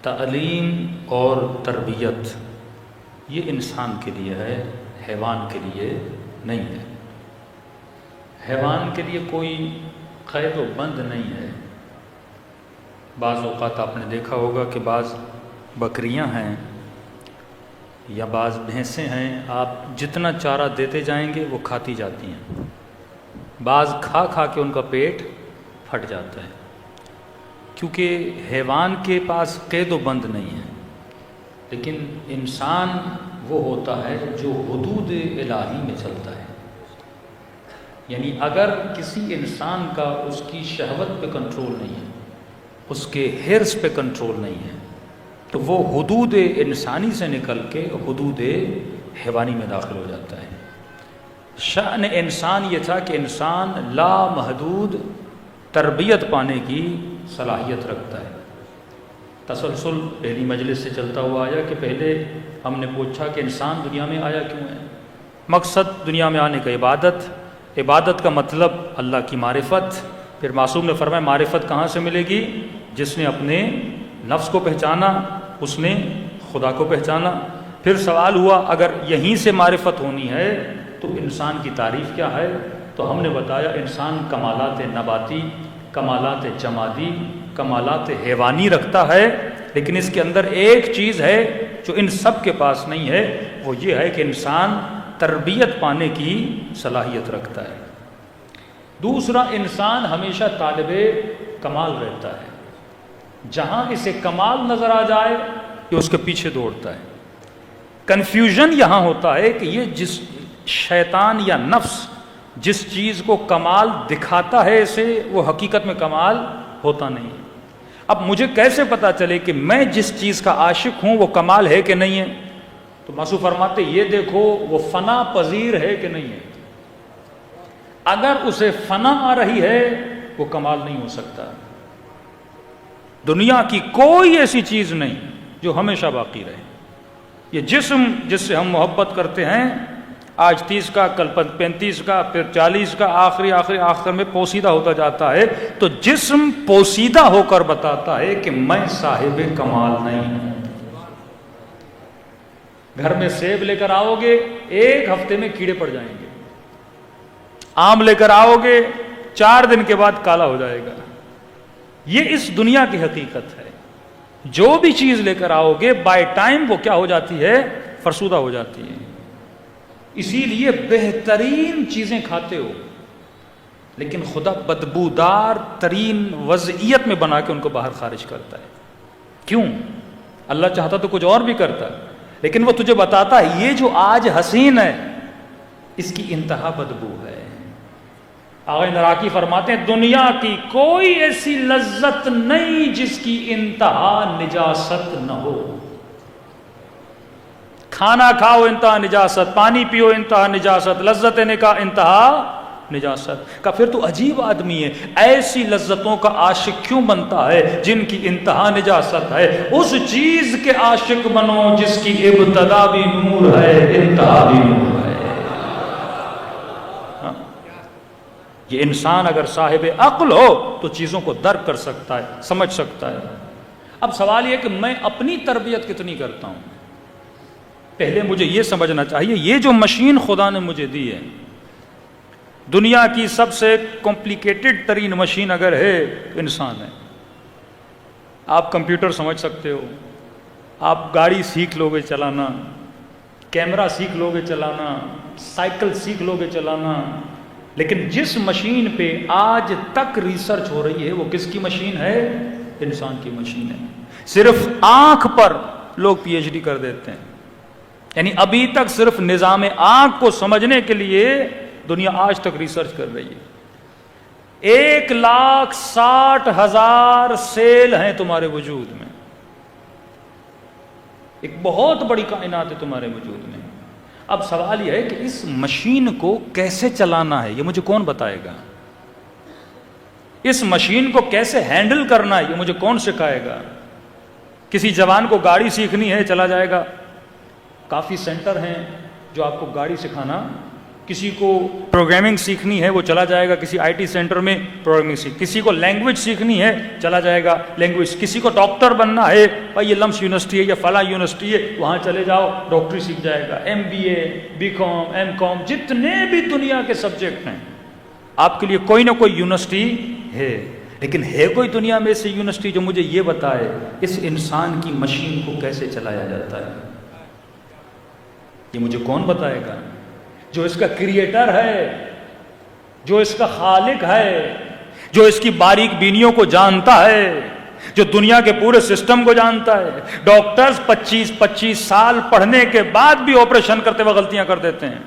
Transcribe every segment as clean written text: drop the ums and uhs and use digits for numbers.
تعلیم اور تربیت یہ انسان کے لیے ہے، حیوان کے لیے نہیں ہے۔ حیوان کے لیے کوئی قید و بند نہیں ہے۔ بعض اوقات آپ نے دیکھا ہوگا کہ بعض بکریاں ہیں یا بعض بھینسیں ہیں، آپ جتنا چارہ دیتے جائیں گے وہ کھاتی جاتی ہیں، بعض کھا کھا کے ان کا پیٹ پھٹ جاتا ہے، کیونکہ حیوان کے پاس قید و بند نہیں ہے۔ لیکن انسان وہ ہوتا ہے جو حدود الہی میں چلتا ہے، یعنی اگر کسی انسان کا اس کی شہوت پہ کنٹرول نہیں ہے، اس کے حرص پہ کنٹرول نہیں ہے، تو وہ حدود انسانی سے نکل کے حدود حیوانی میں داخل ہو جاتا ہے۔ شأن انسان یہ تھا کہ انسان لامحدود تربیت پانے کی صلاحیت رکھتا ہے۔ تسلسل پہلی مجلس سے چلتا ہوا آیا کہ پہلے ہم نے پوچھا کہ انسان دنیا میں آیا کیوں ہے؟ مقصد دنیا میں آنے کا عبادت کا مطلب اللہ کی معرفت۔ پھر معصوم نے فرمایا معرفت کہاں سے ملے گی؟ جس نے اپنے نفس کو پہچانا اس نے خدا کو پہچانا۔ پھر سوال ہوا اگر یہیں سے معرفت ہونی ہے تو انسان کی تعریف کیا ہے؟ تو ہم نے بتایا انسان کمالات نباتی، کمالات جمادی، کمالات حیوانی رکھتا ہے، لیکن اس کے اندر ایک چیز ہے جو ان سب کے پاس نہیں ہے، وہ یہ ہے کہ انسان تربیت پانے کی صلاحیت رکھتا ہے۔ دوسرا، انسان ہمیشہ طالب کمال رہتا ہے، جہاں اسے کمال نظر آ جائے یہ اس کے پیچھے دوڑتا ہے۔ کنفیوژن یہاں ہوتا ہے کہ یہ جس شیطان یا نفس جس چیز کو کمال دکھاتا ہے اسے، وہ حقیقت میں کمال ہوتا نہیں ہے۔ اب مجھے کیسے پتا چلے کہ میں جس چیز کا عاشق ہوں وہ کمال ہے کہ نہیں ہے؟ تو معصوم فرماتے یہ دیکھو وہ فنا پذیر ہے کہ نہیں ہے۔ اگر اسے فنا آ رہی ہے وہ کمال نہیں ہو سکتا۔ دنیا کی کوئی ایسی چیز نہیں جو ہمیشہ باقی رہے۔ یہ جسم جس سے ہم محبت کرتے ہیں، آج 30 کا، کل 35 کا، پھر 40 کا، آخر میں پوسیدہ ہوتا جاتا ہے، تو جسم پوسیدہ ہو کر بتاتا ہے کہ میں صاحب کمال نہیں ہوں۔ گھر میں سیب لے کر آؤ گے، ایک ہفتے میں کیڑے پڑ جائیں گے۔ آم لے کر آؤ گے، 4 دن کے بعد کالا ہو جائے گا۔ یہ اس دنیا کی حقیقت ہے۔ جو بھی چیز لے کر آؤ گے بائی ٹائم وہ کیا ہو جاتی ہے؟ فرسودہ ہو جاتی ہے۔ اسی لیے بہترین چیزیں کھاتے ہو، لیکن خدا بدبودار ترین وضعیت میں بنا کے ان کو باہر خارج کرتا ہے۔ کیوں؟ اللہ چاہتا تو کچھ اور بھی کرتا، لیکن وہ تجھے بتاتا ہے یہ جو آج حسین ہے اس کی انتہا بدبو ہے۔ آغا نراکی فرماتے ہیں دنیا کی کوئی ایسی لذت نہیں جس کی انتہا نجاست نہ ہو۔ کھانا کھاؤ انتہا نجاست، پانی پیو انتہا نجاست، لذت نکاح انتہا نجاست کا۔ پھر تو عجیب آدمی ہے، ایسی لذتوں کا عاشق کیوں بنتا ہے جن کی انتہا نجاست ہے؟ اس چیز کے عاشق بنو جس کی ابتدا بھی نور ہے، انتہا بھی نور ہے۔ یہ انسان اگر صاحب عقل ہو تو چیزوں کو درک کر سکتا ہے، سمجھ سکتا ہے۔ اب سوال یہ کہ میں اپنی تربیت کتنی کرتا ہوں؟ پہلے مجھے یہ سمجھنا چاہیے یہ جو مشین خدا نے مجھے دی ہے، دنیا کی سب سے کمپلیکیٹڈ ترین مشین اگر ہے انسان ہے۔ آپ کمپیوٹر سمجھ سکتے ہو، آپ گاڑی سیکھ لو گے چلانا، کیمرہ سیکھ لو گے چلانا، سائیکل سیکھ لو گے چلانا، لیکن جس مشین پہ آج تک ریسرچ ہو رہی ہے وہ کس کی مشین ہے؟ انسان کی مشین ہے۔ صرف آنکھ پر لوگ پی ایچ ڈی کر دیتے ہیں، یعنی ابھی تک صرف نظام آنکھ کو سمجھنے کے لیے دنیا آج تک ریسرچ کر رہی ہے۔ 1,60,000 سیل ہیں تمہارے وجود میں، ایک بہت بڑی کائنات ہے تمہارے وجود میں۔ اب سوال یہ ہے کہ اس مشین کو کیسے چلانا ہے یہ مجھے کون بتائے گا؟ اس مشین کو کیسے ہینڈل کرنا ہے یہ مجھے کون سکھائے گا؟ کسی جوان کو گاڑی سیکھنی ہے چلا جائے گا، کافی سینٹر ہیں جو آپ کو گاڑی سکھانا کسی کو پروگرامنگ سیکھنی ہے وہ چلا جائے گا کسی آئی ٹی سینٹر میں پروگرامنگ کسی کو لینگویج سیکھنی ہے چلا جائے گا لینگویج، کسی کو ڈاکٹر بننا ہے بھائی یہ لمس یونیورسٹی ہے یا فلاں یونیورسٹی ہے وہاں چلے جاؤ ڈاکٹری سیکھ جائے گا، M B A, B Com, M Com, جتنے بھی دنیا کے سبجیکٹ ہیں آپ کے لیے کوئی نہ کوئی یونیورسٹی ہے، لیکن ہے کوئی دنیا میں ایسی یونیورسٹی جو مجھے یہ بتائے اس انسان کی مشین کو کیسے چلایا جاتا ہے؟ یہ مجھے کون بتائے گا؟ جو اس کا کریٹر ہے، جو اس کا خالق ہے، جو اس کی باریک بینیوں کو جانتا ہے، جو دنیا کے پورے سسٹم کو جانتا ہے۔ ڈاکٹرز 25 سال پڑھنے کے بعد بھی آپریشن کرتے وقت غلطیاں کر دیتے ہیں۔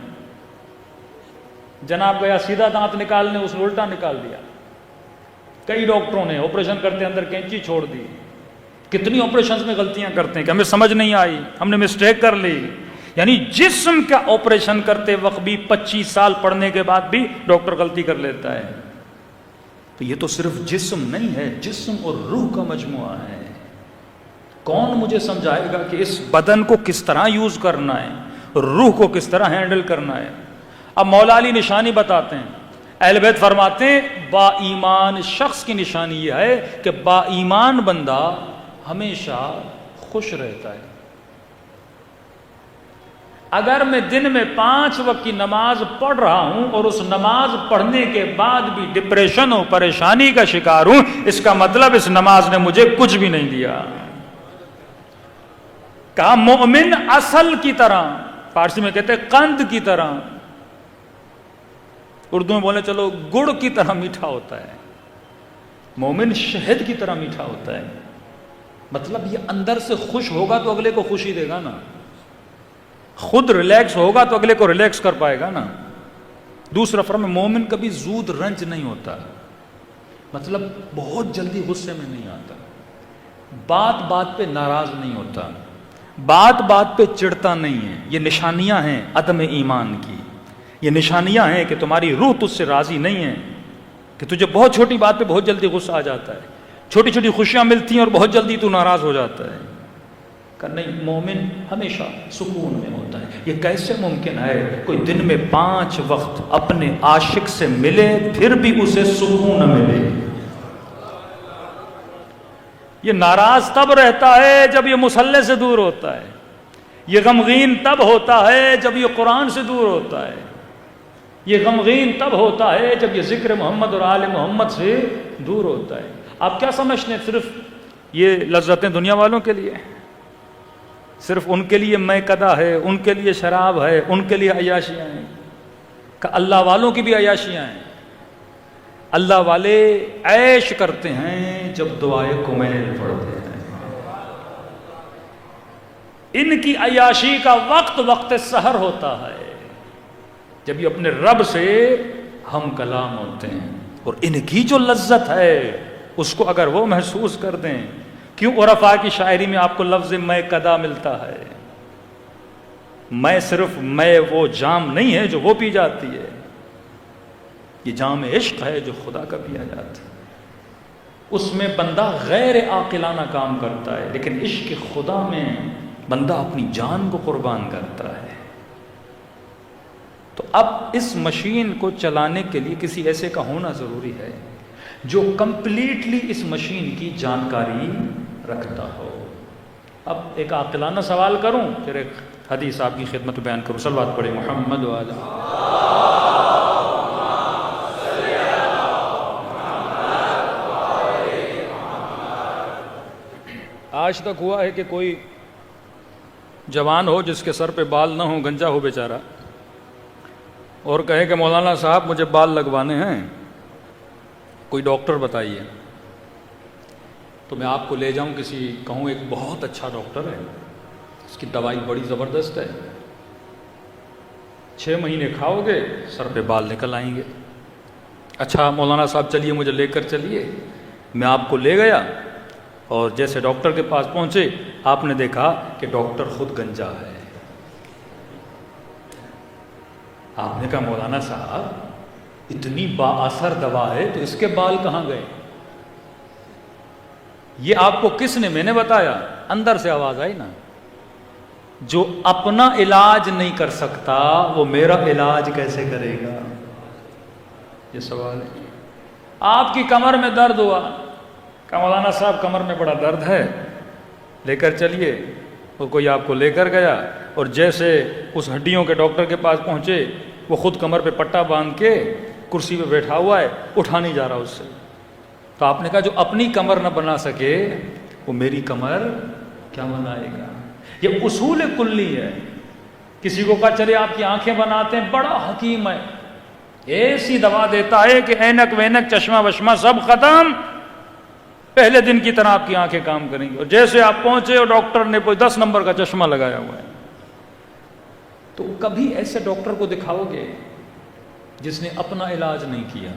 جناب گیا سیدھا دانت نکالنے، اس نے الٹا نکال دیا۔ کئی ڈاکٹروں نے آپریشن کرتے اندر کینچی چھوڑ دی۔ کتنی آپریشنز میں غلطیاں کرتے ہیں کہ ہمیں سمجھ نہیں آئی، ہم نے مسٹیک کر لی۔ یعنی جسم کا آپریشن کرتے وقت بھی 25 سال پڑھنے کے بعد بھی ڈاکٹر غلطی کر لیتا ہے۔ تو یہ تو صرف جسم نہیں ہے، جسم اور روح کا مجموعہ ہے۔ کون مجھے سمجھائے گا کہ اس بدن کو کس طرح یوز کرنا ہے، روح کو کس طرح ہینڈل کرنا ہے؟ اب مولا علی نشانی بتاتے ہیں، اہل بیت فرماتے ہیں با ایمان شخص کی نشانی یہ ہے کہ با ایمان بندہ ہمیشہ خوش رہتا ہے۔ اگر میں دن میں 5 وقت کی نماز پڑھ رہا ہوں اور اس نماز پڑھنے کے بعد بھی ڈپریشن اور پریشانی کا شکار ہوں، اس کا مطلب اس نماز نے مجھے کچھ بھی نہیں دیا۔ کہا مومن اصل کی طرح، فارسی میں کہتے ہیں قند کی طرح، اردو میں بولے چلو گڑ کی طرح میٹھا ہوتا ہے، مومن شہد کی طرح میٹھا ہوتا ہے۔ مطلب یہ اندر سے خوش ہوگا تو اگلے کو خوشی دے گا نا، خود ریلیکس ہوگا تو اگلے کو ریلیکس کر پائے گا نا۔ دوسرا فرمان مومن کبھی زود رنج نہیں ہوتا، مطلب بہت جلدی غصے میں نہیں آتا، بات بات پہ ناراض نہیں ہوتا، بات بات پہ چڑھتا نہیں ہے۔ یہ نشانیاں ہیں عدم ایمان کی، یہ نشانیاں ہیں کہ تمہاری روح تجھ سے راضی نہیں ہے، کہ تجھے بہت چھوٹی بات پہ بہت جلدی غصہ آ جاتا ہے، چھوٹی چھوٹی خوشیاں ملتی ہیں اور بہت جلدی تو ناراض ہو جاتا ہے۔ کہ نہیں، مومن ہمیشہ سکون میں ہوتا ہے۔ یہ کیسے ممکن ہے کوئی دن میں 5 وقت اپنے عاشق سے ملے پھر بھی اسے سکون نہ ملے؟ یہ ناراض تب رہتا ہے جب یہ مصلی سے دور ہوتا ہے، یہ غمگین تب ہوتا ہے جب یہ قرآن سے دور ہوتا ہے، یہ غمگین تب ہوتا ہے جب یہ ذکر محمد اور آل محمد سے دور ہوتا ہے۔ آپ کیا سمجھتے ہیں صرف یہ لذتیں دنیا والوں کے لیے؟ صرف ان کے لیے میں قدا ہے، ان کے لیے شراب ہے، ان کے لیے عیاشیاں ہیں؟ کہ اللہ والوں کی بھی عیاشیاں ہیں۔ اللہ والے عیش کرتے ہیں جب دعائے کمیل پڑھتے ہیں۔ ان کی عیاشی کا وقت سحر ہوتا ہے جب یہ اپنے رب سے ہم کلام ہوتے ہیں، اور ان کی جو لذت ہے اس کو اگر وہ محسوس کر دیں۔ کیوں عرفاء کی شاعری میں آپ کو لفظ میں قدا ملتا ہے؟ میں صرف میں وہ جام نہیں ہے جو وہ پی جاتی ہے، یہ جام عشق ہے جو خدا کا پیا جاتا ہے۔ اس میں بندہ غیر عاقلانہ کام کرتا ہے، لیکن عشق خدا میں بندہ اپنی جان کو قربان کرتا ہے۔ تو اب اس مشین کو چلانے کے لیے کسی ایسے کا ہونا ضروری ہے جو کمپلیٹلی اس مشین کی جانکاری رکھتا ہو۔ اب ایک عاقلانہ سوال کروں، پھر ایک حدیث آپ کی خدمت بیان کروں۔ صلوات پڑھیں محمد وعلی۔ آج تک ہوا ہے کہ کوئی جوان ہو جس کے سر پہ بال نہ ہو، گنجا ہو بیچارہ، اور کہے کہ مولانا صاحب مجھے بال لگوانے ہیں، کوئی ڈاکٹر بتائیے۔ تو میں آپ کو لے جاؤں کہوں ایک بہت اچھا ڈاکٹر ہے، اس کی دوائی بڑی زبردست ہے، 6 مہینے کھاؤ گے سر پہ بال نکل آئیں گے۔ اچھا مولانا صاحب چلیے مجھے لے کر چلیے۔ میں آپ کو لے گیا اور جیسے ڈاکٹر کے پاس پہنچے آپ نے دیکھا کہ ڈاکٹر خود گنجا ہے۔ آپ نے کہا مولانا صاحب اتنی با اثر دوا ہے تو اس کے بال کہاں گئے؟ یہ آپ کو کس نے؟ میں نے بتایا، اندر سے آواز آئی نا، جو اپنا علاج نہیں کر سکتا وہ میرا علاج کیسے کرے گا؟ یہ سوال ہے۔ آپ کی کمر میں درد ہوا کہ مولانا صاحب کمر میں بڑا درد ہے، لے کر چلیے، وہ کوئی آپ کو لے کر گیا اور جیسے اس ہڈیوں کے ڈاکٹر کے پاس پہنچے وہ خود کمر پہ پٹا باندھ کے کرسی پہ بیٹھا ہوا ہے، اٹھا نہیں جا رہا اس سے۔ تو آپ نے کہا جو اپنی کمر نہ بنا سکے وہ میری کمر کیا بنائے گا؟ یہ اصول کلی ہے۔ کسی کو کہا چلے آپ کی آنکھیں بناتے ہیں، بڑا حکیم ہے، ایسی دوا دیتا ہے کہ اینک وینک چشمہ وشمہ سب ختم، پہلے دن کی طرح آپ کی آنکھیں کام کریں گی، اور جیسے آپ پہنچے اور ڈاکٹر نے کوئی 10 نمبر کا چشمہ لگایا ہوا ہے۔ تو کبھی ایسے ڈاکٹر کو دکھاؤ گے جس نے اپنا علاج نہیں کیا؟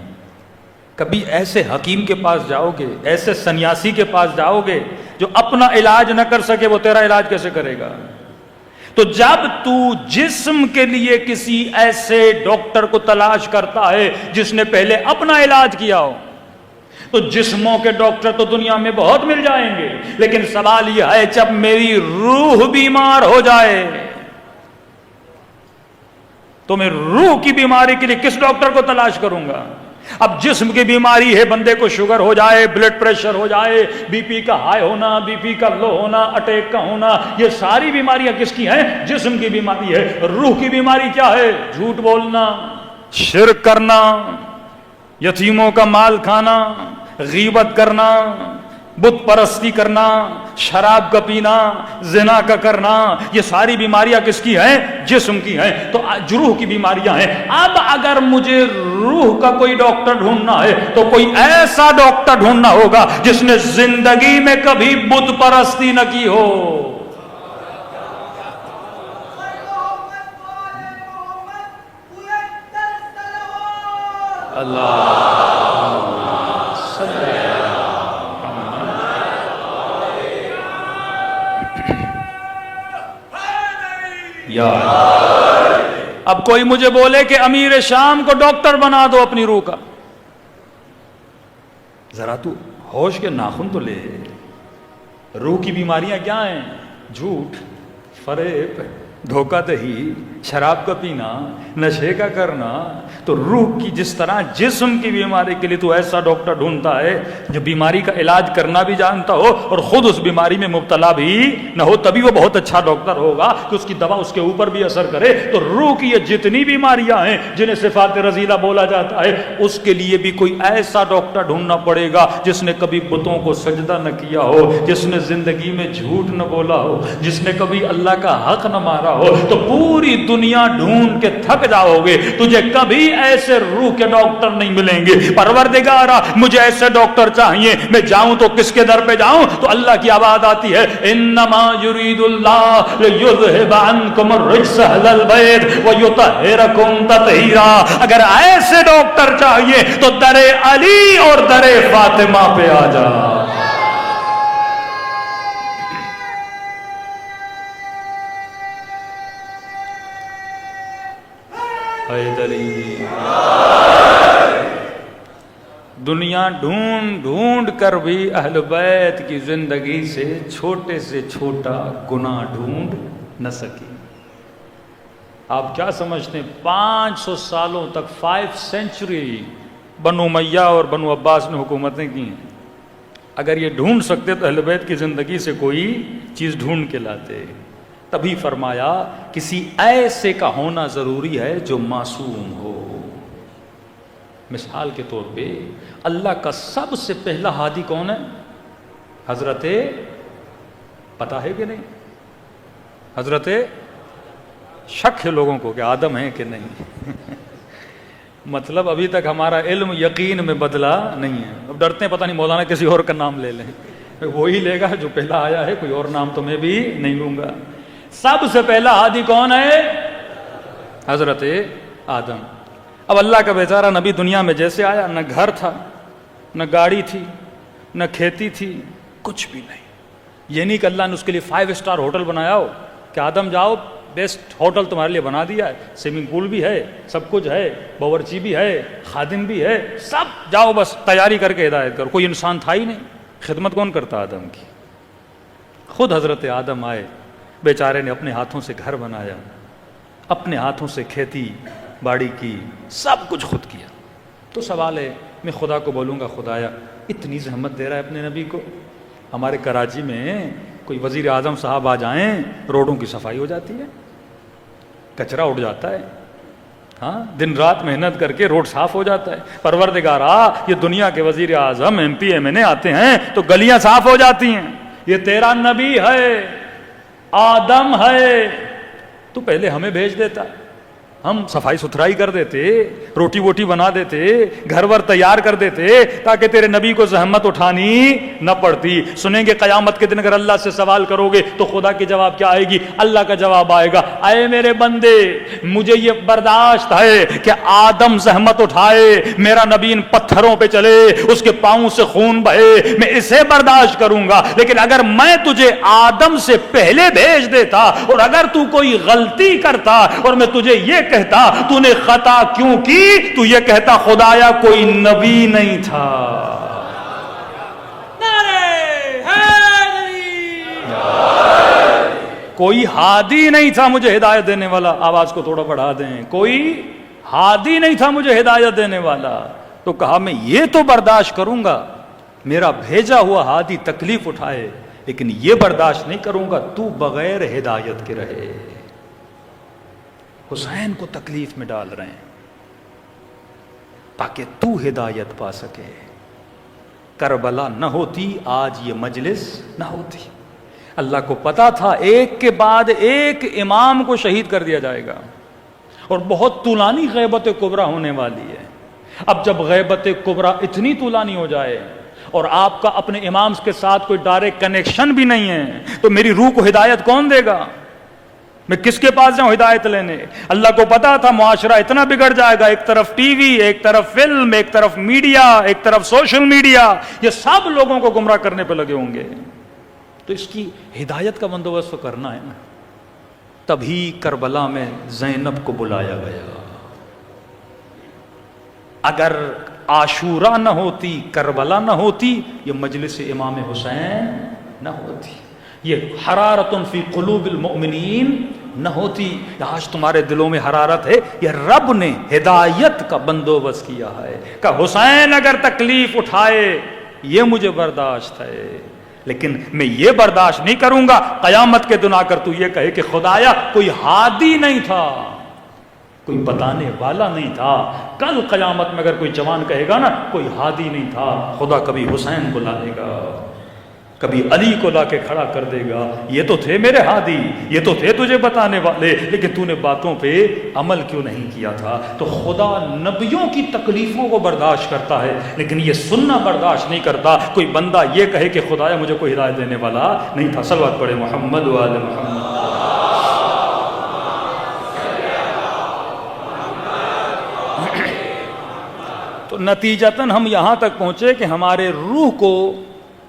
کبھی ایسے حکیم کے پاس جاؤ گے، ایسے سنیاسی کے پاس جاؤ گے جو اپنا علاج نہ کر سکے، وہ تیرا علاج کیسے کرے گا؟ تو جب تو جسم کے لیے کسی ایسے ڈاکٹر کو تلاش کرتا ہے جس نے پہلے اپنا علاج کیا ہو، تو جسموں کے ڈاکٹر تو دنیا میں بہت مل جائیں گے، لیکن سوال یہ ہے جب میری روح بیمار ہو جائے تو میں روح کی بیماری کے لیے کس ڈاکٹر کو تلاش کروں گا؟ اب جسم کی بیماری ہے، بندے کو شوگر ہو جائے، بلڈ پریشر ہو جائے، بی پی کا ہائی ہونا، بی پی کا لو ہونا، اٹیک کا ہونا، یہ ساری بیماریاں کس کی ہیں؟ جسم کی بیماری ہے۔ روح کی بیماری کیا ہے؟ جھوٹ بولنا، شرک کرنا، یتیموں کا مال کھانا، غیبت کرنا، بت پرستی کرنا، شراب کا پینا، زنا کا کرنا، یہ ساری بیماریاں کس کی ہیں؟ جسم کی ہیں۔ تو روح کی بیماریاں ہیں۔ اب اگر مجھے روح کا کوئی ڈاکٹر ڈھونڈنا ہے تو کوئی ایسا ڈاکٹر ڈھونڈنا ہوگا جس نے زندگی میں کبھی بت پرستی نہ کی ہو۔ اللہ اب کوئی مجھے بولے کہ امیر شام کو ڈاکٹر بنا دو اپنی روح کا، ذرا تو ہوش کے ناخن تو لے۔ روح کی بیماریاں کیا ہیں؟ جھوٹ، فریب، دھوکہ دہی، شراب کا پینا، نشے کا کرنا۔ تو روح کی جس طرح جسم کی بیماری کے لیے تو ایسا ڈاکٹر ڈھونڈتا ہے جو بیماری کا علاج کرنا بھی جانتا ہو اور خود اس بیماری میں مبتلا بھی نہ ہو، تبھی وہ بہت اچھا ڈاکٹر ہوگا کہ اس کی دوا اس کے اوپر بھی اثر کرے۔ تو روح کی یہ جتنی بیماریاں ہیں جنہیں صفات رذیلہ بولا جاتا ہے، اس کے لیے بھی کوئی ایسا ڈاکٹر ڈھونڈنا پڑے گا جس نے کبھی بتوں کو سجدہ نہ کیا ہو، جس نے زندگی میں جھوٹ نہ بولا ہو، جس نے کبھی اللہ کا حق نہ مارا ہو۔ تو پوری دنیا ڈھونڈ کے تھک جاؤ گے، تجھے کبھی ایسے روح کے ڈاکٹر نہیں ملیں گے۔ پروردگارا مجھے ایسے ڈاکٹر چاہیے، میں جاؤں تو کس کے در پہ جاؤں؟ تو اللہ کی آواز آتی ہے انما یرید اللہ لیذھب عنکم الرجس اہل البیت ویطہرکم تطہیرا۔ اگر ایسے ڈاکٹر چاہیے تو در علی اور در فاطمہ پہ آ جا۔ حیدری دنیا ڈھونڈ ڈھونڈ کر بھی اہل بیت کی زندگی سے چھوٹے سے چھوٹا گناہ ڈھونڈ نہ سکی۔ آپ کیا سمجھتے ہیں 500 سالوں تک 5 سینچری بنو امیہ اور بنو عباس نے حکومتیں کی ہیں۔ اگر یہ ڈھونڈ سکتے تو اہل بیت کی زندگی سے کوئی چیز ڈھونڈ کے لاتے۔ تبھی فرمایا کسی ایسے کا ہونا ضروری ہے جو معصوم ہو۔ مثال کے طور پہ اللہ کا سب سے پہلا ہادی کون ہے؟ حضرت، پتا ہے کہ نہیں؟ حضرت، شک ہے لوگوں کو کہ آدم ہے کہ نہیں؟ مطلب ابھی تک ہمارا علم یقین میں بدلا نہیں ہے۔ اب ڈرتے ہیں پتہ نہیں مولانا کسی اور کا نام لے لیں، وہی لے گا جو پہلا آیا ہے، کوئی اور نام تو میں بھی نہیں لوں گا۔ سب سے پہلا ہادی کون ہے؟ حضرت آدم۔ اب اللہ کا بیچارہ نبی دنیا میں جیسے آیا، نہ گھر تھا، نہ گاڑی تھی، نہ کھیتی تھی، کچھ بھی نہیں۔ یہ نہیں کہ اللہ نے اس کے لیے 5 اسٹار ہوٹل بنایا ہو کہ آدم جاؤ بیسٹ ہوٹل تمہارے لیے بنا دیا ہے، سوئمنگ پول بھی ہے، سب کچھ ہے، باورچی بھی ہے، خادم بھی ہے، سب جاؤ بس تیاری کر کے ہدایت کرو۔ کوئی انسان تھا ہی نہیں، خدمت کون کرتا آدم کی؟ خود حضرت آدم آئے، بیچارے نے اپنے ہاتھوں سے گھر بنایا، اپنے ہاتھوں سے کھیتی باڑی کی، سب کچھ خود کیا. تو سوال ہے، میں خدا کو بولوں گا خدایا اتنی زحمت دے رہا ہے اپنے نبی کو. ہمارے کراچی میں کوئی وزیر اعظم صاحب آ جائیں، روڈوں کی صفائی ہو جاتی ہے، کچرا اٹھ جاتا ہے، ہاں دن رات محنت کر کے روڈ صاف ہو جاتا ہے. پروردگارا یہ دنیا کے وزیر اعظم ایم پی ایم این اے آتے ہیں تو گلیاں صاف ہو جاتی ہیں. یہ تیرا نبی ہے، آدم ہے، تو پہلے ہمیں بھیج دیتا، ہم صفائی ستھرائی کر دیتے، روٹی ووٹی بنا دیتے، گھر ور تیار کر دیتے تاکہ تیرے نبی کو زحمت اٹھانی نہ پڑتی. سنیں گے قیامت کے دن اگر اللہ سے سوال کرو گے تو خدا کی جواب کیا آئے گی؟ اللہ کا جواب آئے گا، اے میرے بندے مجھے یہ برداشت ہے کہ آدم زحمت اٹھائے، میرا نبی ان پتھروں پہ چلے، اس کے پاؤں سے خون بہے، میں اسے برداشت کروں گا. لیکن اگر میں تجھے آدم سے پہلے بھیج دیتا اور اگر تو کوئی غلطی کرتا اور میں تجھے یہ کہتا تو نے خطا کیوں کی، تو یہ کہتا خدایا کوئی نبی نہیں تھا. کوئی ہادی نہیں تھا مجھے ہدایت دینے والا. آواز کو تھوڑا بڑھا دیں، کوئی ہادی نہیں تھا مجھے ہدایت دینے والا. تو کہا میں یہ تو برداشت کروں گا میرا بھیجا ہوا ہادی تکلیف اٹھائے، لیکن یہ برداشت نہیں کروں گا تو بغیر ہدایت کے رہے. حسین کو تکلیف میں ڈال رہے ہیں تاکہ تو ہدایت پا سکے. کربلا نہ ہوتی آج یہ مجلس نہ ہوتی. اللہ کو پتا تھا ایک کے بعد ایک امام کو شہید کر دیا جائے گا اور بہت طولانی غیبت کبریٰ ہونے والی ہے. اب جب غیبت کبریٰ اتنی طولانی ہو جائے اور آپ کا اپنے امام کے ساتھ کوئی ڈائریکٹ کنیکشن بھی نہیں ہے تو میری روح کو ہدایت کون دے گا؟ میں کس کے پاس جاؤں ہدایت لینے؟ اللہ کو پتا تھا معاشرہ اتنا بگڑ جائے گا، ایک طرف ٹی وی، ایک طرف فلم، ایک طرف میڈیا، ایک طرف سوشل میڈیا، یہ سب لوگوں کو گمراہ کرنے پہ لگے ہوں گے. تو اس کی ہدایت کا بندوبست کرنا ہے نا. تبھی کربلا میں زینب کو بلایا گیا. اگر عاشورہ نہ ہوتی، کربلا نہ ہوتی، یہ مجلس امام حسین نہ ہوتی، یہ حرارت فی قلوب المؤمنین نہ ہوتی. آج تمہارے دلوں میں حرارت ہے، یہ رب نے ہدایت کا بندوبست کیا ہے کہ حسین اگر تکلیف اٹھائے یہ مجھے برداشت ہے، لیکن میں یہ برداشت نہیں کروں گا قیامت کے دن آ کر تو یہ کہے کہ خدایا کوئی ہادی نہیں تھا، کوئی بتانے والا نہیں تھا. کل قیامت میں اگر کوئی جوان کہے گا نا کوئی ہادی نہیں تھا، خدا کبھی حسین کو لا دے گا، کبھی علی کو لا کے کھڑا کر دے گا. یہ تو تھے میرے ہادی، یہ تو تھے تجھے بتانے والے، لیکن تو نے باتوں پہ عمل کیوں نہیں کیا تھا. تو خدا نبیوں کی تکلیفوں کو برداشت کرتا ہے لیکن یہ سننا برداشت نہیں کرتا کوئی بندہ یہ کہے کہ خدایا مجھے کوئی ہدایت دینے والا نہیں تھا. صلوات پڑھے محمد و آل محمد. تو نتیجتاً ہم یہاں تک پہنچے کہ ہمارے روح کو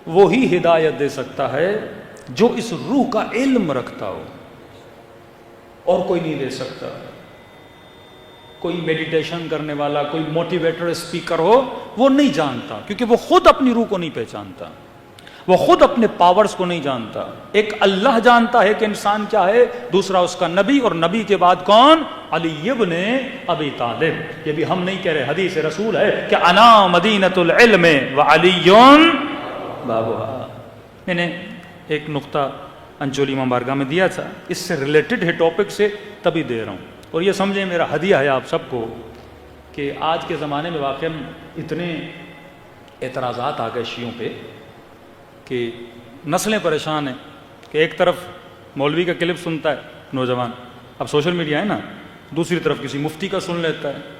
وہی ہدایت دے سکتا ہے جو اس روح کا علم رکھتا ہو، اور کوئی نہیں دے سکتا. کوئی میڈیٹیشن کرنے والا، کوئی موٹیویٹر اسپیکر ہو وہ نہیں جانتا، کیونکہ وہ خود اپنی روح کو نہیں پہچانتا، وہ خود اپنے پاورز کو نہیں جانتا. ایک اللہ جانتا ہے کہ انسان کیا ہے، دوسرا اس کا نبی، اور نبی کے بعد کون؟ علی ابن ابی طالب. یہ بھی ہم نہیں کہہ رہے، حدیث رسول ہے کہ انا مدینۃ العلم وعلی بابا. میں نے ایک نقطہ انجولی مبارکہ میں دیا تھا، اس سے ریلیٹڈ ہے ٹاپک سے، تبھی دے رہا ہوں. اور یہ سمجھیں میرا ہدیہ ہے آپ سب کو کہ آج کے زمانے میں واقعی اتنے اعتراضات آ گئے شیعوں پہ کہ نسلیں پریشان ہیں کہ ایک طرف مولوی کا کلپ سنتا ہے نوجوان، اب سوشل میڈیا ہے نا، دوسری طرف کسی مفتی کا سن لیتا ہے،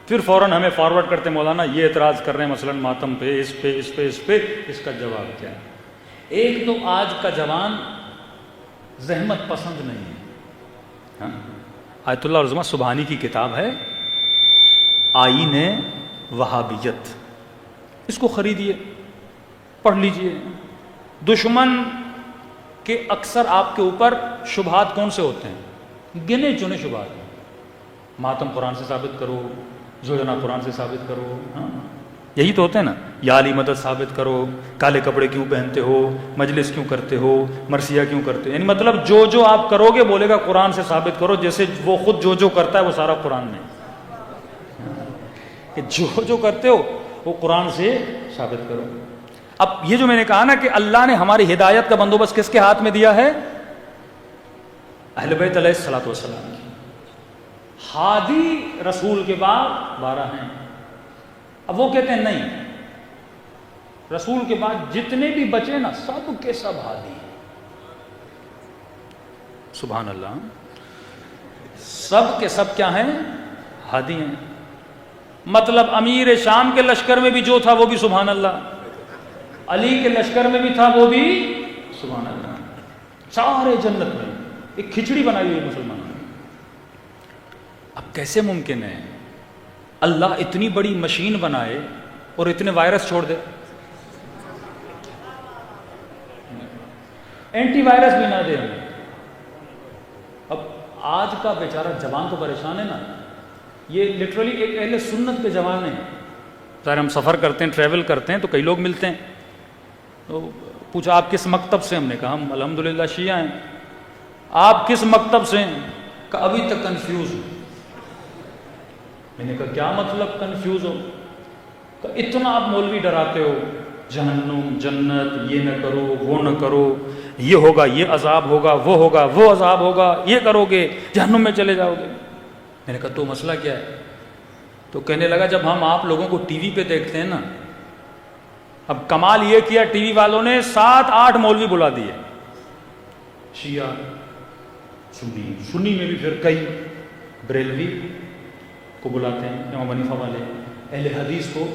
پھر فوراً ہمیں فارورڈ کرتے مولانا یہ اعتراض کر رہے ہیں مثلاً ماتم پہ، اس پہ، اس پہ، اس پہ، اس کا جواب کیا ہے؟ ایک تو آج کا جوان زحمت پسند نہیں ہے. آیت اللہ عظمہ سبحانی کی کتاب ہے آئین وہابیت، اس کو خریدیے، پڑھ لیجئے. دشمن کے اکثر آپ کے اوپر شبہات کون سے ہوتے ہیں؟ گنے چنے شبہات. ماتم قرآن سے ثابت کرو، زوجنا قرآن سے ثابت کرو، یہی تو ہوتے ہیں نا، یا علی مدد ثابت کرو، کالے کپڑے کیوں پہنتے ہو، مجلس کیوں کرتے ہو، مرثیہ کیوں کرتے ہو، یعنی مطلب جو آپ کرو گے بولے گا قرآن سے ثابت کرو، جیسے وہ خود جو کرتا ہے وہ سارا قرآن میں، کہ جو کرتے ہو وہ قرآن سے ثابت کرو۔ اب یہ جو میں نے کہا نا کہ اللہ نے ہماری ہدایت کا بندوبست کس کے ہاتھ میں دیا ہے؟ اہل بیت علیہ الصلوۃ والسلام کی۔ ہادی رسول کے بعد 12 ہیں۔ اب وہ کہتے ہیں نہیں، رسول کے بعد جتنے بھی بچے نا سب کے سب ہادی ہیں۔ سبحان اللہ، سب کے سب کیا ہیں؟ ہادی ہیں۔ مطلب امیر شام کے لشکر میں بھی جو تھا وہ بھی سبحان اللہ، علی کے لشکر میں بھی تھا وہ بھی سبحان اللہ، سارے جنت میں ایک کھچڑی بنائی ہوئی مسلمانوں نے۔ اب کیسے ممکن ہے اللہ اتنی بڑی مشین بنائے اور اتنے وائرس چھوڑ دے؟ اینٹی وائرس بھی نہ دے ہمیں۔ اب آج کا بیچارہ جوان تو پریشان ہے نا، یہ لٹرلی ایک اہل سنت کے جوان ہیں۔ ظاہر ہم سفر کرتے ہیں، ٹریول کرتے ہیں تو کئی لوگ ملتے ہیں، تو پوچھا آپ کس مکتب سے؟ ہم نے کہا ہم الحمدللہ شیعہ ہیں۔ آپ کس مکتب سے ہیں؟ کہ ابھی تک کنفیوز ہوں۔ میں نے کہا کیا مطلب کنفیوز ہو؟ کہ اتنا آپ مولوی ڈراتے ہو، جہنم جنت، یہ نہ کرو وہ نہ کرو، یہ ہوگا یہ عذاب ہوگا، وہ ہوگا وہ عذاب ہوگا، یہ کرو گے جہنم میں چلے جاؤ گے۔ میں نے کہا تو مسئلہ کیا ہے؟ تو کہنے لگا جب ہم آپ لوگوں کو ٹی وی پہ دیکھتے ہیں نا، اب کمال یہ کیا ٹی وی والوں نے 7-8 مولوی بلا دیے، شیعہ سنی میں بھی پھر کئی، بریلوی کو بلاتے ہیں، امام حنیفہ والے، اہل حدیث کو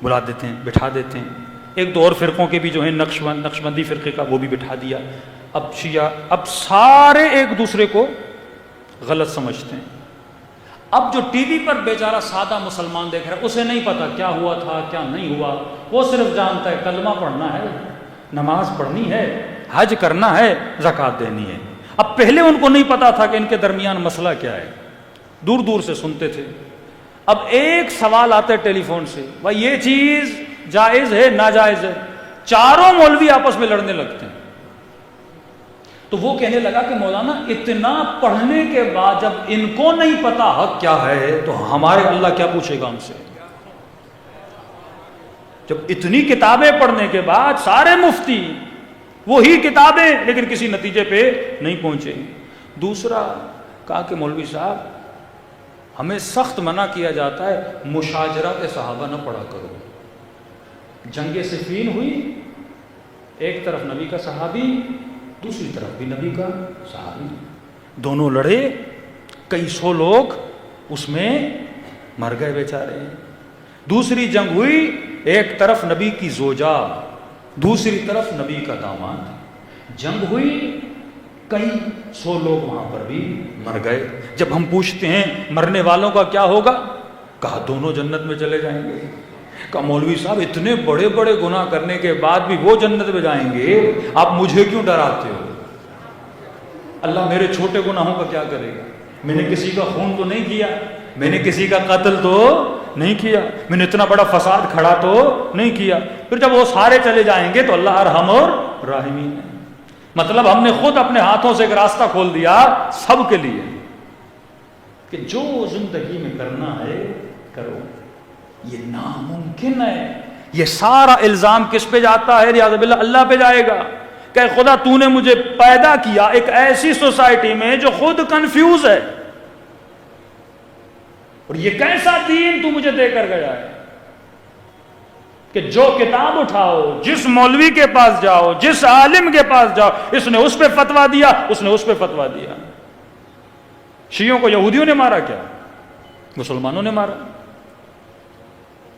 بلا دیتے ہیں، بٹھا دیتے ہیں، ایک دو اور فرقوں کے بھی جو ہیں نقشبندی فرقے کا وہ بھی بٹھا دیا۔ اب شیعہ، اب سارے ایک دوسرے کو غلط سمجھتے ہیں۔ اب جو ٹی وی پر بیچارہ سادہ مسلمان دیکھ رہا ہے، اسے نہیں پتا کیا ہوا تھا کیا نہیں ہوا، وہ صرف جانتا ہے کلمہ پڑھنا ہے، نماز پڑھنی ہے، حج کرنا ہے، زکوٰۃ دینی ہے۔ اب پہلے ان کو نہیں پتا تھا کہ ان کے درمیان مسئلہ کیا ہے، دور دور سے سنتے تھے۔ اب ایک سوال آتا ہے ٹیلی فون سے، بھائی یہ چیز جائز ہے ناجائز ہے، چاروں مولوی آپس میں لڑنے لگتے ہیں۔ تو وہ کہنے لگا کہ مولانا اتنا پڑھنے کے بعد جب ان کو نہیں پتا حق کیا ہے تو ہمارے اللہ کیا پوچھے گا ہم سے؟ جب اتنی کتابیں پڑھنے کے بعد سارے مفتی وہی کتابیں لیکن کسی نتیجے پہ نہیں پہنچے۔ دوسرا کہا کہ مولوی صاحب ہمیں سخت منع کیا جاتا ہے مشاجرات صحابہ نہ پڑھا کرو۔ جنگ صفین ہوئی، ایک طرف نبی کا صحابی، دوسری طرف بھی نبی کا صحابی، دونوں لڑے، کئی سو لوگ اس میں مر گئے بیچارے۔ دوسری جنگ ہوئی، ایک طرف نبی کی زوجہ، دوسری طرف نبی کا داماد، جنگ ہوئی، کئی سو لوگ وہاں پر بھی مر گئے۔ جب ہم پوچھتے ہیں مرنے والوں کا کیا ہوگا، کہا دونوں جنت میں چلے جائیں گے۔ کہا مولوی صاحب اتنے بڑے بڑے گناہ کرنے کے بعد بھی وہ جنت میں جائیں گے، آپ مجھے کیوں ڈراتے ہو؟ اللہ میرے چھوٹے گناہوں کا کیا کرے گا؟ میں نے کسی کا خون تو نہیں کیا، میں نے کسی کا قتل تو نہیں کیا، میں نے اتنا بڑا فساد کھڑا تو نہیں کیا۔ پھر جب وہ سارے چلے جائیں گے تو اللہ ارحم اور راحمین ہے۔ مطلب ہم نے خود اپنے ہاتھوں سے ایک راستہ کھول دیا سب کے لیے کہ جو زندگی میں کرنا ہے کرو۔ یہ ناممکن ہے۔ یہ سارا الزام کس پہ جاتا ہے؟ ریاض باللہ اللہ پہ جائے گا کہ خدا تو نے مجھے پیدا کیا ایک ایسی سوسائٹی میں جو خود کنفیوز ہے، اور یہ کیسا دین تو مجھے دے کر گیا ہے کہ جو کتاب اٹھاؤ، جس مولوی کے پاس جاؤ، جس عالم کے پاس جاؤ، اس نے اس پہ فتویٰ دیا، اس نے اس پہ فتویٰ دیا۔ شیعوں کو یہودیوں نے مارا کیا؟ مسلمانوں نے مارا۔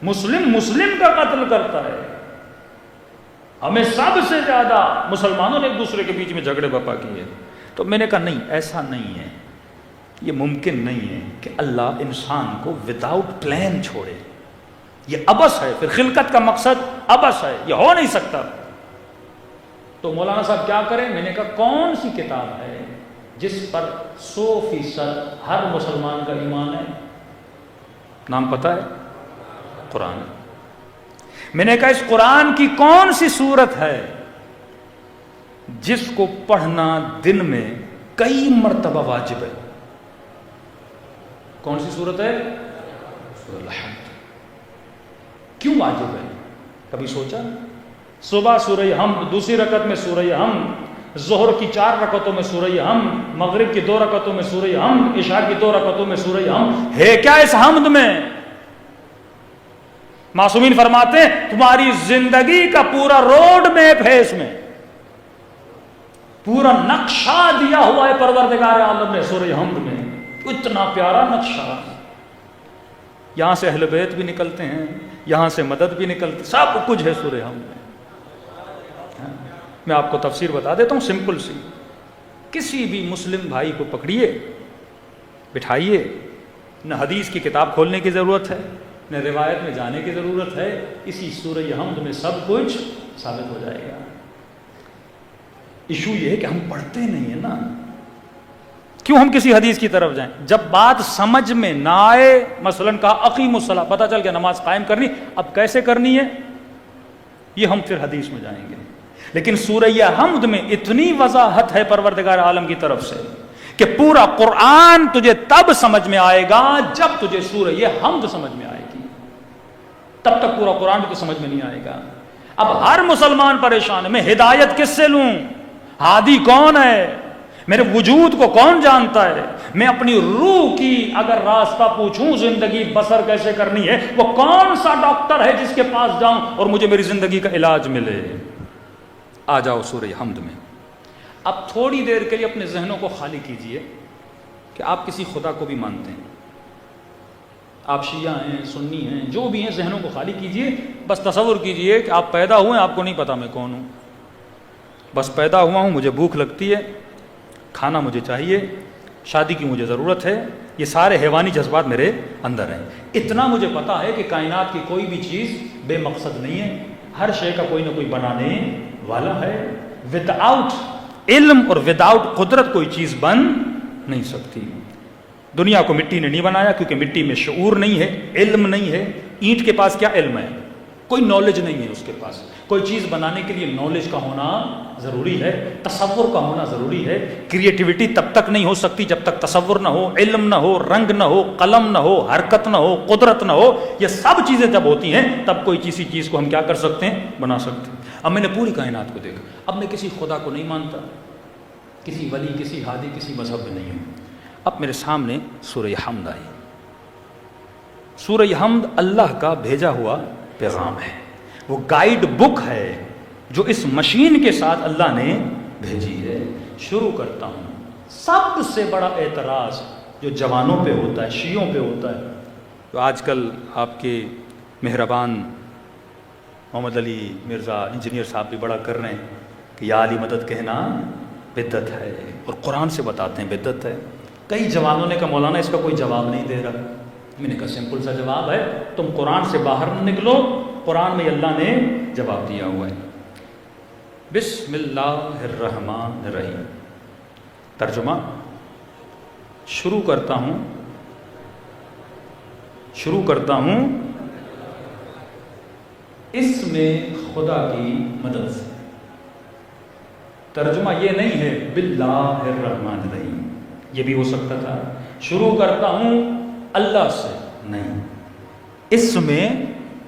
مسلم کا قتل کرتا ہے۔ ہمیں سب سے زیادہ مسلمانوں نے ایک دوسرے کے بیچ میں جھگڑے بپا کیے۔ تو میں نے کہا نہیں، ایسا نہیں ہے، یہ ممکن نہیں ہے کہ اللہ انسان کو وداؤٹ پلان چھوڑے۔ یہ عبث ہے، پھر خلقت کا مقصد عبث ہے، یہ ہو نہیں سکتا۔ تو مولانا صاحب کیا کریں؟ میں نے کہا کون سی کتاب ہے جس پر 100% ہر مسلمان کا ایمان ہے؟ نام پتہ ہے؟ قرآن۔ میں نے کہا اس قرآن کی کون سی سورت ہے جس کو پڑھنا دن میں کئی مرتبہ واجب ہے؟ کون سی سورت ہے؟ سورۃ الحمد۔ کیوں واجب ہے؟ کبھی سوچا؟ صبح سورہ حمد، دوسری رکعت میں سورہ حمد، ظہر کی 4 رکعتوں میں سورہ حمد، مغرب کی 2 رکعتوں میں سورہ حمد، عشاء کی 2 رکعتوں میں سورہ حمد، ہے کیا اس حمد میں؟ معصومین فرماتے ہیں تمہاری زندگی کا پورا روڈ میپ ہے اس میں، پورا نقشہ دیا ہوا ہے پروردگار عالم نے سورہ حمد میں، اتنا پیارا نقشہ۔ یہاں سے اہل بیت بھی نکلتے ہیں، یہاں سے مدد بھی نکلتی، سب کچھ ہے سورہ حمد میں۔ میں آپ کو تفسیر بتا دیتا ہوں سمپل سی۔ کسی بھی مسلم بھائی کو پکڑیے، بٹھائیے، نہ حدیث کی کتاب کھولنے کی ضرورت ہے، نہ روایت میں جانے کی ضرورت ہے، اسی سورہ حمد میں سب کچھ ثابت ہو جائے گا۔ ایشو یہ ہے کہ ہم پڑھتے نہیں ہیں نا، کیوں ہم کسی حدیث کی طرف جائیں؟ جب بات سمجھ میں نہ آئے، مثلا کہا اقیم الصلاۃ، پتہ چل گیا نماز قائم کرنی، اب کیسے کرنی ہے یہ ہم پھر حدیث میں جائیں گے۔ لیکن سورہ حمد میں اتنی وضاحت ہے پروردگار عالم کی طرف سے کہ پورا قرآن تجھے تب سمجھ میں آئے گا جب تجھے سورہ حمد سمجھ میں آئے گی، تب تک پورا قرآن بھی سمجھ میں نہیں آئے گا۔ اب ہر مسلمان پریشان ہے، میں ہدایت کس سے لوں؟ ہادی کون ہے؟ میرے وجود کو کون جانتا ہے؟ میں اپنی روح کی اگر راستہ پوچھوں زندگی بسر کیسے کرنی ہے، وہ کون سا ڈاکٹر ہے جس کے پاس جاؤں اور مجھے میری زندگی کا علاج ملے؟ آ جاؤ سورہ حمد میں۔ اب تھوڑی دیر کے لیے اپنے ذہنوں کو خالی کیجئے کہ آپ کسی خدا کو بھی مانتے ہیں، آپ شیعہ ہیں، سنی ہیں، جو بھی ہیں، ذہنوں کو خالی کیجئے، بس تصور کیجئے کہ آپ پیدا ہوئے ہیں، آپ کو نہیں پتا میں کون ہوں، بس پیدا ہوا ہوں، مجھے بھوک لگتی ہے، کھانا مجھے چاہیے، شادی کی مجھے ضرورت ہے، یہ سارے حیوانی جذبات میرے اندر ہیں۔ اتنا مجھے پتا ہے کہ کائنات کی کوئی بھی چیز بے مقصد نہیں ہے، ہر شے کا کوئی نہ کوئی بنانے والا ہے۔ ود آؤٹ علم اور ود آؤٹ قدرت کوئی چیز بن نہیں سکتی۔ دنیا کو مٹی نے نہیں بنایا کیونکہ مٹی میں شعور نہیں ہے، علم نہیں ہے۔ اینٹ کے پاس کیا علم ہے؟ کوئی نالج نہیں ہے اس کے پاس۔ کوئی چیز بنانے کے لیے نالج کا ہونا ضروری ہے، تصور کا ہونا ضروری ہے۔ کریٹیوٹی تب تک نہیں ہو سکتی جب تک تصور نہ ہو، علم نہ ہو، رنگ نہ ہو، قلم نہ ہو، حرکت نہ ہو، قدرت نہ ہو۔ یہ سب چیزیں جب ہوتی ہیں تب کوئی کسی چیز کو ہم کیا کر سکتے ہیں؟ بنا سکتے ہیں۔ اب میں نے پوری کائنات کو دیکھا، اب میں کسی خدا کو نہیں مانتا، کسی ولی، کسی ہادی، کسی مذہب میں نہیں ہوں۔ اب میرے سامنے سورہ حمد آئی۔ سورہ حمد اللہ کا بھیجا ہوا پیغام ہے، وہ گائیڈ بک ہے جو اس مشین کے ساتھ اللہ نے بھیجی ہے۔ شروع کرتا ہوں۔ سب سے بڑا اعتراض جو جوانوں پہ ہوتا ہے، شیعوں پہ ہوتا ہے، تو آج کل آپ کے مہربان محمد علی مرزا انجینئر صاحب بھی بڑا کر رہے ہیں کہ یا علی مدد کہنا بدعت ہے، اور قرآن سے بتاتے ہیں بدعت ہے۔ کئی جوانوں نے کہا مولانا اس کا کوئی جواب نہیں دے رہا۔ میں نے کہا سمپل سا جواب ہے، تم قرآن سے باہر نہ نکلو، قرآن میں اللہ نے جواب دیا ہوا ہے۔ بسم اللہ الرحمن الرحیم۔ ترجمہ شروع کرتا ہوں اس میں خدا کی مدد سے۔ ترجمہ یہ نہیں ہے باللہ الرحمن الرحیم، یہ بھی ہو سکتا تھا شروع کرتا ہوں اللہ سے، نہیں، اس میں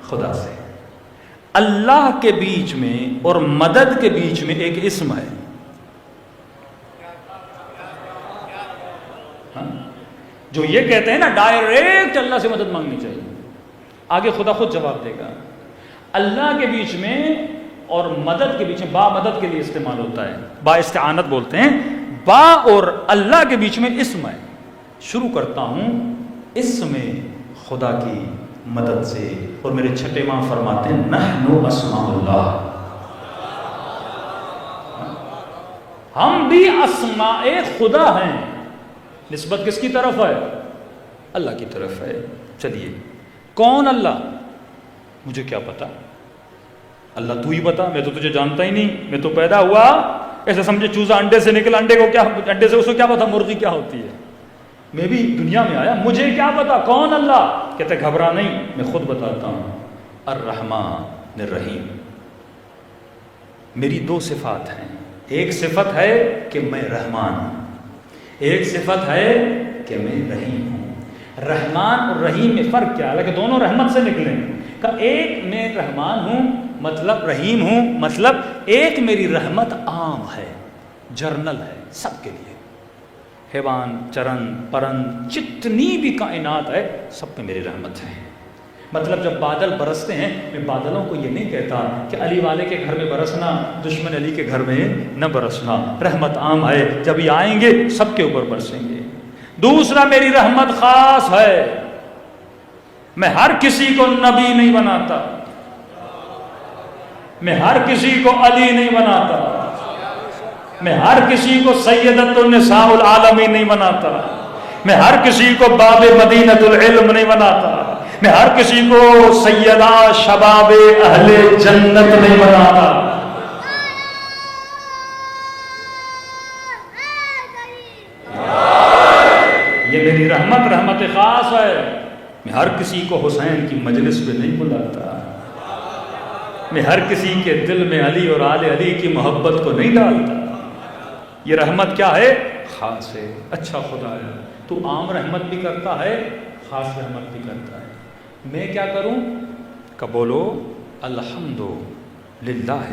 خدا سے۔ اللہ کے بیچ میں اور مدد کے بیچ میں ایک اسم ہے، جو یہ کہتے ہیں نا ڈائریکٹ اللہ سے مدد مانگنی چاہیے، آگے خدا خود جواب دے گا۔ اللہ کے بیچ میں اور مدد کے بیچ میں، با مدد کے لیے استعمال ہوتا ہے، با استعانت بولتے ہیں، با اور اللہ کے بیچ میں اسم ہے۔ شروع کرتا ہوں اس میں خدا کی مدد سے، اور میرے چھٹے ماں فرماتے ہیں نحن اسماء اللہ، ہم بھی اسماء خدا ہیں۔ نسبت کس کی طرف ہے؟ اللہ کی طرف ہے۔ چلیے کون اللہ؟ مجھے کیا پتا، اللہ تو ہی بتا، میں تو تجھے جانتا ہی نہیں، میں تو پیدا ہوا ایسے سمجھے چوزا انڈے سے نکلا، انڈے سے اس کو کیا پتا مرغی کیا ہوتی ہے، میں بھی دنیا میں آیا، مجھے کیا پتا کون اللہ؟ کہتے گھبرا نہیں، میں خود بتاتا ہوں۔ الرحمن، میں رحیم. میری دو صفات ہیں. ایک صفت ہے کہ میں رحمان ہوں, ایک صفت ہے کہ میں رحیم ہوں. رحمان اور رحیم میں فرق کیا ہے؟ حالانکہ دونوں رحمت سے نکلے ہیں. کہ ایک میں رحمان ہوں مطلب رحیم ہوں مطلب ایک میری رحمت عام ہے, جرنل ہے, سب کے لیے. حیوان, چرن, پرند, جتنی بھی کائنات ہے سب پہ میری رحمت ہے. مطلب جب بادل برستے ہیں میں بادلوں کو یہ نہیں کہتا کہ علی والے کے گھر میں برسنا, دشمن علی کے گھر میں نہ برسنا. رحمت عام ہے, جب یہ آئیں گے سب کے اوپر برسیں گے. دوسرا میری رحمت خاص ہے, میں ہر کسی کو نبی نہیں بناتا, میں ہر کسی کو علی نہیں بناتا, میں ہر کسی کو سیدۃ النساء العالمین نہیں بناتا, میں ہر کسی کو باب مدینۃ العلم نہیں بناتا, میں ہر کسی کو سیدہ شباب اہل جنت نہیں بناتا. یہ میری رحمت خاص ہے. میں ہر کسی کو حسین کی مجلس پہ نہیں بلاتا, میں ہر کسی کے دل میں علی اور آل علی کی محبت کو نہیں ڈالتا. یہ رحمت کیا ہے؟ خاص ہے. اچھا خدا ہے تو عام رحمت بھی کرتا ہے, خاص رحمت بھی کرتا ہے. میں کیا کروں؟ کہ بولو الحمدللہ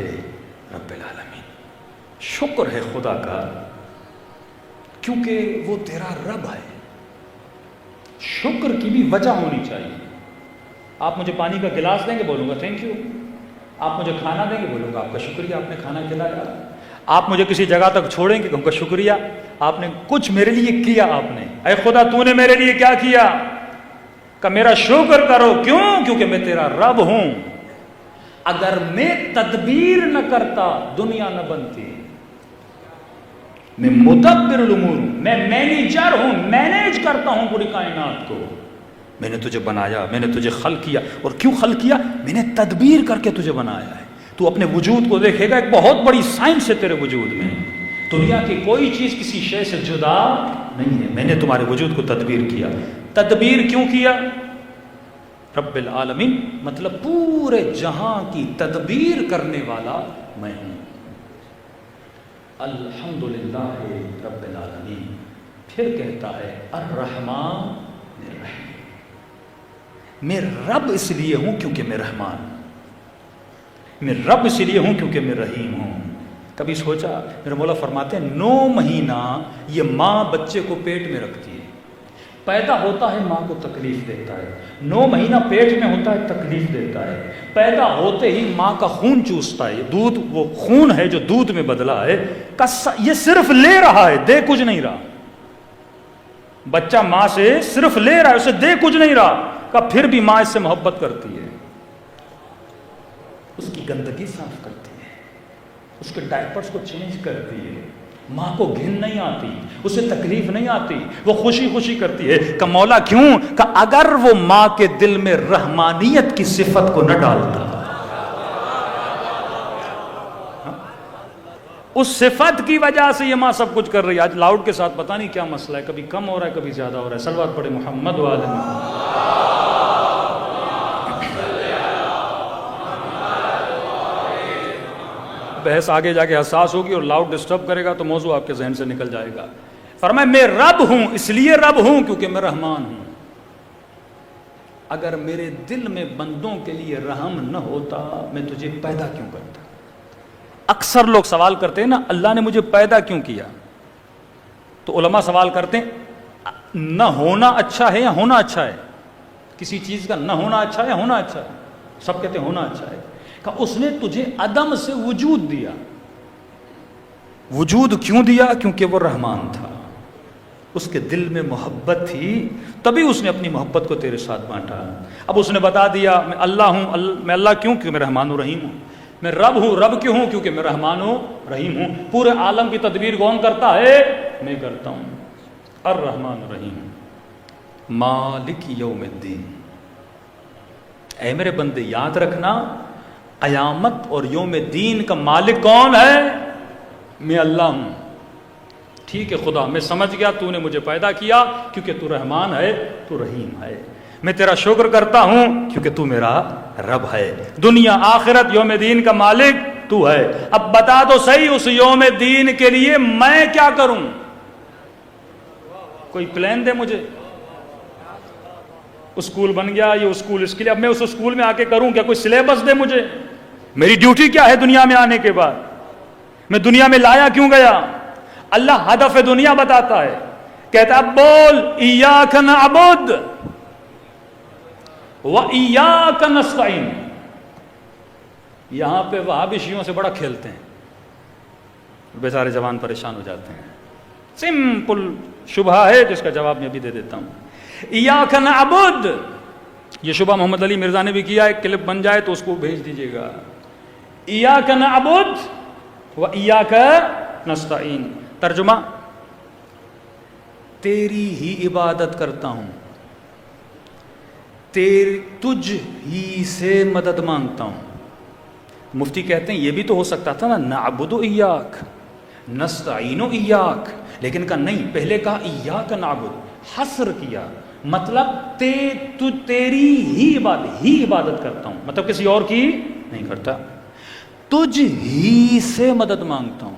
رب العالمین. شکر ہے خدا کا کیونکہ وہ تیرا رب ہے. شکر کی بھی وجہ ہونی چاہیے. آپ مجھے پانی کا گلاس دیں گے بولوں گا تھینک یو. آپ مجھے کھانا دیں گے بولوں گا آپ کا شکریہ, آپ نے کھانا کھلایا. آپ مجھے کسی جگہ تک چھوڑیں گے کہوں گا شکریہ, آپ نے کچھ میرے لیے کیا. آپ نے, اے خدا تو نے میرے لیے کیا کیا؟ کہ میرا شکر کرو. کیوں؟ کیونکہ میں تیرا رب ہوں. اگر میں تدبیر نہ کرتا دنیا نہ بنتی. میں مدبر الامور ہوں, میں مینیجر ہوں, مینیج کرتا ہوں پوری کائنات کو. میں نے تجھے بنایا, میں نے تجھے خلق کیا. اور کیوں خلق کیا؟ میں نے تدبیر کر کے تجھے بنایا ہے. تو اپنے وجود کو دیکھے گا, ایک بہت بڑی سائنس ہے تیرے وجود میں. دنیا کی کوئی چیز کسی شے سے جدا نہیں ہے. میں نے تمہارے وجود کو تدبیر کیا. تدبیر کیوں کیا؟ رب العالمین مطلب پورے جہاں کی تدبیر کرنے والا میں ہوں. الحمدللہ رب العالمین. پھر کہتا ہے الرحمن الرحیم. میں رب اس لیے ہوں کیونکہ میں رحمان ہوں. میں رب اس لیے ہوں کیونکہ میں رحیم ہوں. کبھی سوچا؟ میرے مولا فرماتے ہیں 9 مہینہ یہ ماں بچے کو پیٹ میں رکھتی ہے. پیدا ہوتا ہے ماں کو تکلیف دیتا ہے, 9 مہینہ پیٹ میں ہوتا ہے تکلیف دیتا ہے. پیدا ہوتے ہی ماں کا خون چوستا ہے. دودھ وہ خون ہے جو دودھ میں بدلا ہے, یہ صرف لے رہا ہے, دے کچھ نہیں رہا. بچہ ماں سے صرف لے رہا ہے, اسے دے کچھ نہیں رہا. کہ پھر بھی ماں اس سے محبت کرتی ہے, اس کی گندگی صاف کرتی ہے, اس کے ڈائپرز کو چینج کرتی ہے. ماں کو گھن نہیں آتی, اسے تکلیف نہیں آتی, وہ خوشی خوشی کرتی ہے. کہ مولا کیوں؟ کہ اگر وہ ماں کے دل میں رحمانیت کی صفت کو نہ ڈالتا, اس صفت کی وجہ سے یہ ماں سب کچھ کر رہی ہے. آج لاؤڈ کے ساتھ پتہ نہیں کیا مسئلہ ہے, کبھی کم ہو رہا ہے کبھی زیادہ ہو رہا ہے. صلوات پڑھے محمد وآل محمد. بحث آگے جا کے حساس ہوگی اور لاؤڈ ڈسٹرب کرے گا تو موضوع آپ کے ذہن سے نکل جائے گا. فرمایا میں رب ہوں, اس لیے رب ہوں کیونکہ میں رحمان ہوں. اگر میرے دل میں بندوں کے لیے رحم نہ ہوتا میں تجھے پیدا کیوں کرتا؟ اکثر لوگ سوال کرتے ہیں نا اللہ نے مجھے پیدا کیوں کیا, تو علماء سوال کرتے ہیں نہ ہونا اچھا ہے یا ہونا اچھا ہے؟ کسی چیز کا نہ ہونا اچھا ہے یا ہونا اچھا ہے؟ سب کہتے ہیں ہونا اچھا ہے. کہ اس نے تجھے عدم سے وجود دیا. وجود کیوں دیا؟ کیونکہ وہ رحمان تھا, اس کے دل میں محبت تھی, تبھی اس نے اپنی محبت کو تیرے ساتھ بانٹا. اب اس نے بتا دیا میں اللہ ہوں. میں اللہ کیوں؟ کیونکہ میں رحمان و رحیم ہوں. میں رب ہوں. رب کیوں ہوں؟ کیونکہ میں رحمان و رحیم ہوں. پورے عالم کی تدبیر کون کرتا ہے؟ میں کرتا ہوں. الرحمن الرحیم مالک یوم الدین. اے میرے بندے یاد رکھنا قیامت اور یوم دین کا مالک کون ہے؟ میں اللہ ہوں. ٹھیک ہے خدا میں سمجھ گیا, تو نے مجھے پیدا کیا کیونکہ تو رحمان ہے, تو رحیم ہے. میں تیرا شکر کرتا ہوں کیونکہ تو میرا رب ہے، دنیا آخرت یوم دین کا مالک تو ہے۔ اب بتا تو صحیح اس یوم دین کے لیے میں کیا کروں؟ کوئی پلان دے مجھے۔ اسکول بن گیا، یہ اسکول اس کے لیے، اب میں اس اسکول میں آ کے کروں کیا؟ کوئی سلیبس دے مجھے، میری ڈیوٹی کیا ہے دنیا میں آنے کے بعد، میں دنیا میں لایا کیوں گیا؟ اللہ ہدف دنیا بتاتا ہے، کہتا اب بول ایاک نعبد وَإِيَّاكَ نَسْتَعِينُ۔ یہاں پہ وہابی شیعوں سے بڑا کھیلتے ہیں، بیچارے جوان پریشان ہو جاتے ہیں۔ سمپل شبہ ہے جس کا جواب میں بھی دے دیتا ہوں۔ ایاک نعبد، یہ شبہ محمد علی مرزا نے بھی کیا، ایک کلپ بن جائے تو اس کو بھیج دیجئے گا۔ ایاک نعبد وَإِيَّاكَ نَسْتَعِينُ، ترجمہ تیری ہی عبادت کرتا ہوں، تجھ ہی سے مدد مانگتا ہوں۔ مفتی کہتے ہیں یہ بھی تو ہو سکتا تھا نا، نعبد ایاک نستعین ایاک، لیکن کہا نہیں، پہلے کہا ایاک نعبد، حصر کیا، مطلب تیری ہی عبادت کرتا ہوں، مطلب کسی اور کی نہیں کرتا، تجھ ہی سے مدد مانگتا ہوں۔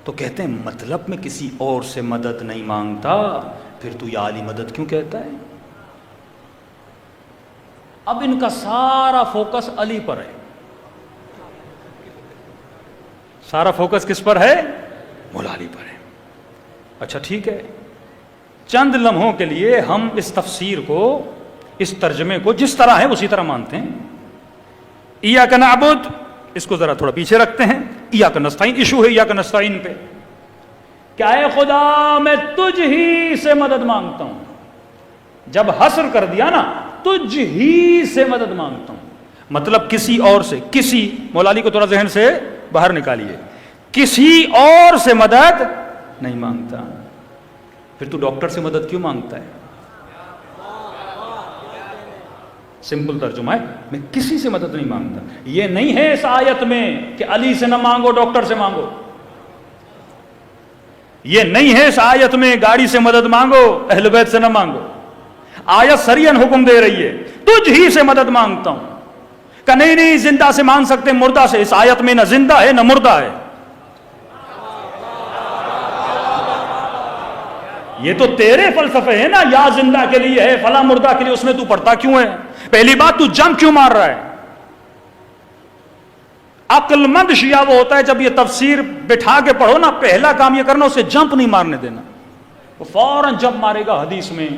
تو کہتے ہیں مطلب میں کسی اور سے مدد نہیں مانگتا، پھر تو یا علی مدد کیوں کہتا ہے؟ اب ان کا سارا فوکس علی پر ہے، سارا فوکس کس پر ہے؟ مولا علی پر ہے۔ اچھا ٹھیک ہے، چند لمحوں کے لیے ہم اس تفسیر کو، اس ترجمے کو جس طرح ہے اسی طرح مانتے ہیں۔ ایاک نعبد، اس کو ذرا تھوڑا پیچھے رکھتے ہیں، ایاک نستعین، ایشو ہے ایاک نستعین پہ، کیا اے خدا میں تجھ ہی سے مدد مانگتا ہوں۔ جب حصر کر دیا نا، تجھ ہی سے مدد مانگتا ہوں، مطلب کسی اور سے، کسی، مولا علی کو تھوڑا ذہن سے باہر نکالیے، کسی اور سے مدد نہیں مانگتا۔ پھر تو ڈاکٹر سے مدد کیوں مانگتا ہے؟ سمپل ترجمہ ہے، میں کسی سے مدد نہیں مانگتا۔ یہ نہیں ہے اس آیت میں کہ علی سے نہ مانگو ڈاکٹر سے مانگو، یہ نہیں ہے اس آیت میں گاڑی سے مدد مانگو اہل بیت سے نہ مانگو۔ آیت سریعاً حکم دے رہی ہے تجھ ہی سے مدد مانگتا ہوں، کہ نہیں زندہ سے مانگ سکتے مردہ سے، اس آیت میں نہ زندہ ہے نہ مردہ ہے، یہ تو تیرے فلسفے ہیں نا، یا زندہ کے لیے ہے فلاں مردہ کے لیے، اس میں تو پڑھتا کیوں ہے؟ پہلی بات تو جمپ کیوں مار رہا ہے؟ عقل مند شیعہ وہ ہوتا ہے جب یہ تفسیر بٹھا کے پڑھو نا، پہلا کام یہ کرنا اسے جمپ نہیں مارنے دینا، وہ فوراً جمپ مارے گا حدیث میں،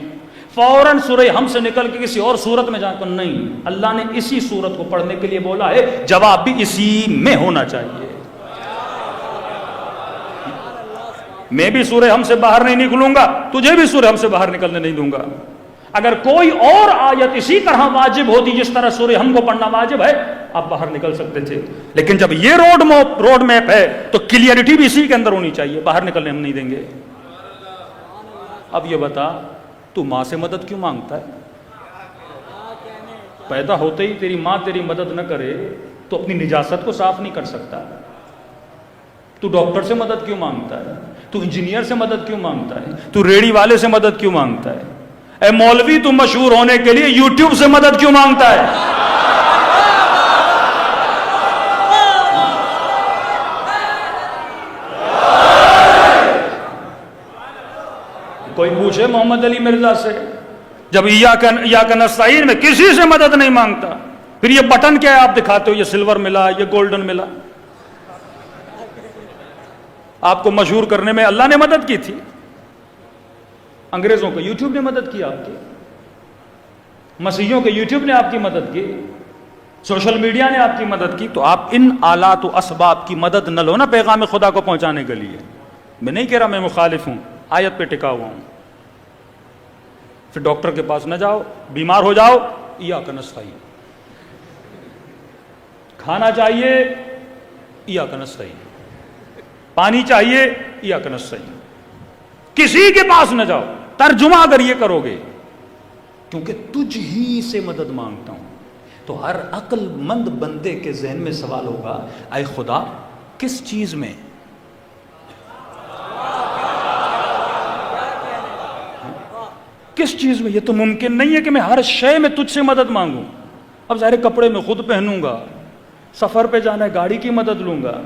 فوراً سورہ ہم سے نکل کے کسی اور صورت میں جا کر، نہیں، اللہ نے اسی صورت کو پڑھنے کے لیے بولا ہے، جواب بھی اسی میں ہونا چاہیے۔ میں بھی سورہ ہم سے باہر نہیں نکلوں گا، تجھے بھی سورہ ہم سے باہر نکلنے نہیں دوں گا۔ اگر کوئی اور آیت اسی طرح واجب ہوتی جس طرح سورہ ہم کو پڑھنا واجب ہے، آپ باہر نکل سکتے تھے، لیکن جب یہ روڈ میپ ہے تو کلیئرٹی بھی اسی کے اندر ہونی چاہیے، باہر نکلنے ہم نہیں دیں گے۔ اب یہ بتا، تو ماں سے مدد کیوں مانگتا ہے؟ پیدا ہوتے ہی تیری ماں تیری مدد نہ کرے تو اپنی نجاست کو صاف نہیں کر سکتا۔ تو ڈاکٹر سے مدد کیوں مانگتا ہے؟ تو انجینئر سے مدد کیوں مانگتا ہے؟ تو ریڑھی والے سے مدد کیوں مانگتا ہے؟ اے مولوی، تو مشہور ہونے کے لیے یوٹیوب سے مدد کیوں مانگتا ہے؟ کوئی پوچھے محمد علی مرزا سے، جب ایاک نستعین میں کسی سے مدد نہیں مانگتا، پھر یہ بٹن کیا ہے آپ دکھاتے ہو، یہ سلور ملا، یہ گولڈن ملا؟ آپ کو مشہور کرنے میں اللہ نے مدد کی تھی، انگریزوں کو یوٹیوب نے مدد کی، آپ کی مسیحیوں کے یوٹیوب نے آپ کی مدد کی، سوشل میڈیا نے آپ کی مدد کی، تو آپ ان آلات و اسباب کی مدد نہ لو نا پیغام خدا کو پہنچانے کے لیے۔ میں نہیں کہہ رہا میں مخالف ہوں، آیت پہ ٹکا ہوا ہوں۔ پھر ڈاکٹر کے پاس نہ جاؤ، بیمار ہو جاؤ، ایاک نستعین، کھانا چاہیے ایاک نستعین، پانی چاہیے ایاک نستعین، کسی کے پاس نہ جاؤ۔ ترجمہ اگر یہ کرو گے، کیونکہ تجھ ہی سے مدد مانگتا ہوں، تو ہر عقل مند بندے کے ذہن میں سوال ہوگا، اے خدا کس چیز میں؟ کس چیز میں؟ یہ تو ممکن نہیں ہے کہ میں ہر شے میں تجھ سے مدد مانگوں. اب ظاہر کپڑے میں خود پہنوں گا، سفر پہ جانا ہے گاڑی کی مدد لوں گا،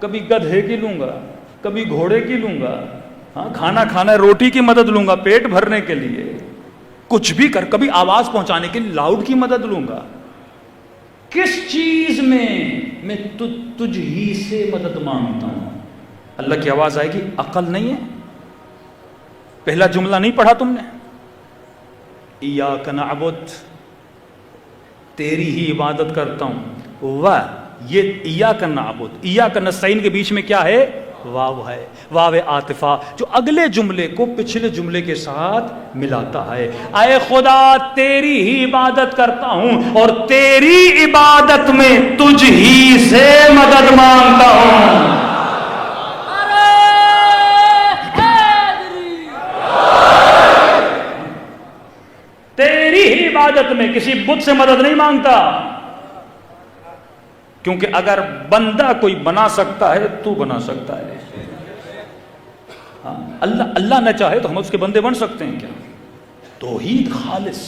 کبھی گدھے کی لوں گا، کبھی گھوڑے کی لوں گا، ہاں کھانا کھانا ہے روٹی کی مدد لوں گا پیٹ بھرنے کے لیے، کچھ بھی کر، کبھی آواز پہنچانے کے لیے لاؤڈ کی مدد لوں گا. کس چیز میں تجھ ہی سے مدد مانگتا ہوں. اللہ کی آواز آئے گی، عقل نہیں ہے؟ پہلا جملہ نہیں پڑھا تم نے؟ ایاک نعبد، تیری ہی عبادت کرتا ہوں. واہ، یہ ایاک نعبد ایاک نستعین کے بیچ میں کیا ہے؟ واو ہے، واو عاطفہ جو اگلے جملے کو پچھلے جملے کے ساتھ ملاتا ہے. اے خدا تیری ہی عبادت کرتا ہوں اور تیری عبادت میں تجھ ہی سے مدد مانگتا ہوں. تیری ہی عبادت میں کسی بت سے مدد نہیں مانگتا، کیونکہ اگر بندہ کوئی بنا سکتا ہے تو بنا سکتا ہے. اللہ نہ چاہے تو ہم اس کے بندے بن سکتے ہیں کیا؟ توحید خالص.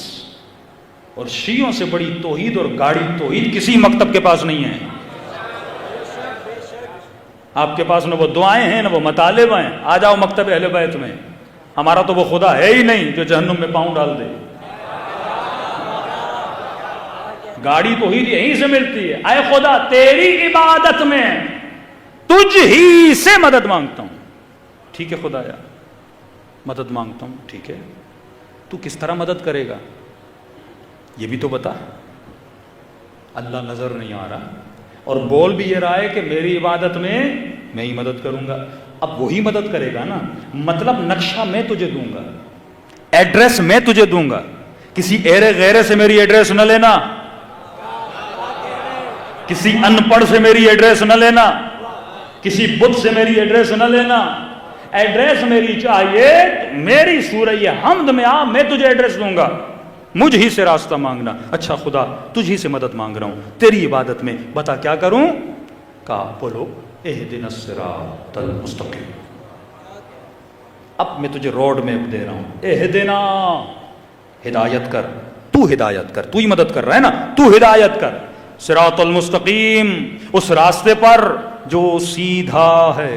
اور شیعوں سے بڑی توحید اور گاڑی توحید کسی مکتب کے پاس نہیں ہے. آپ کے پاس نہ وہ دعائیں ہیں نہ وہ مطالب ہیں. آ جاؤ مکتب اہل بیت میں. ہمارا تو وہ خدا ہے ہی نہیں جو جہنم میں پاؤں ڈال دے. گاڑی توحید یہیں سے ملتی ہے. اے خدا تیری عبادت میں تجھ ہی سے مدد مانگتا ہوں. ٹھیک ہے خدایا مدد مانگتا ہوں، ٹھیک ہے تو کس طرح مدد کرے گا یہ بھی تو بتا. اللہ نظر نہیں آ رہا اور بول بھی یہ رہا ہے کہ میری عبادت میں میں ہی مدد کروں گا. اب وہی مدد کرے گا نا. مطلب نقشہ میں تجھے دوں گا، ایڈریس میں تجھے دوں گا. کسی ایرے غیرے سے میری ایڈریس نہ لینا، کسی ان پڑھ سے میری ایڈریس نہ لینا، کسی بت سے میری ایڈریس نہ لینا. ایڈریس میری چاہیے میری سورہ حمد میں آ، میں تجھے ایڈریس دوں گا. مجھ ہی سے راستہ مانگنا. اچھا خدا تجھ ہی سے مدد مانگ رہا ہوں تیری عبادت میں، بتا کیا کروں؟ کہا بولو اہدنا الصراط المستقیم. اب میں تجھے روڈ میپ دے رہا ہوں. اہدنا، ہدایت کر، تو ہدایت کر، تو ہی مدد کر رہا ہے نا، تو ہدایت کر. صراط المستقیم، اس راستے پر جو سیدھا ہے.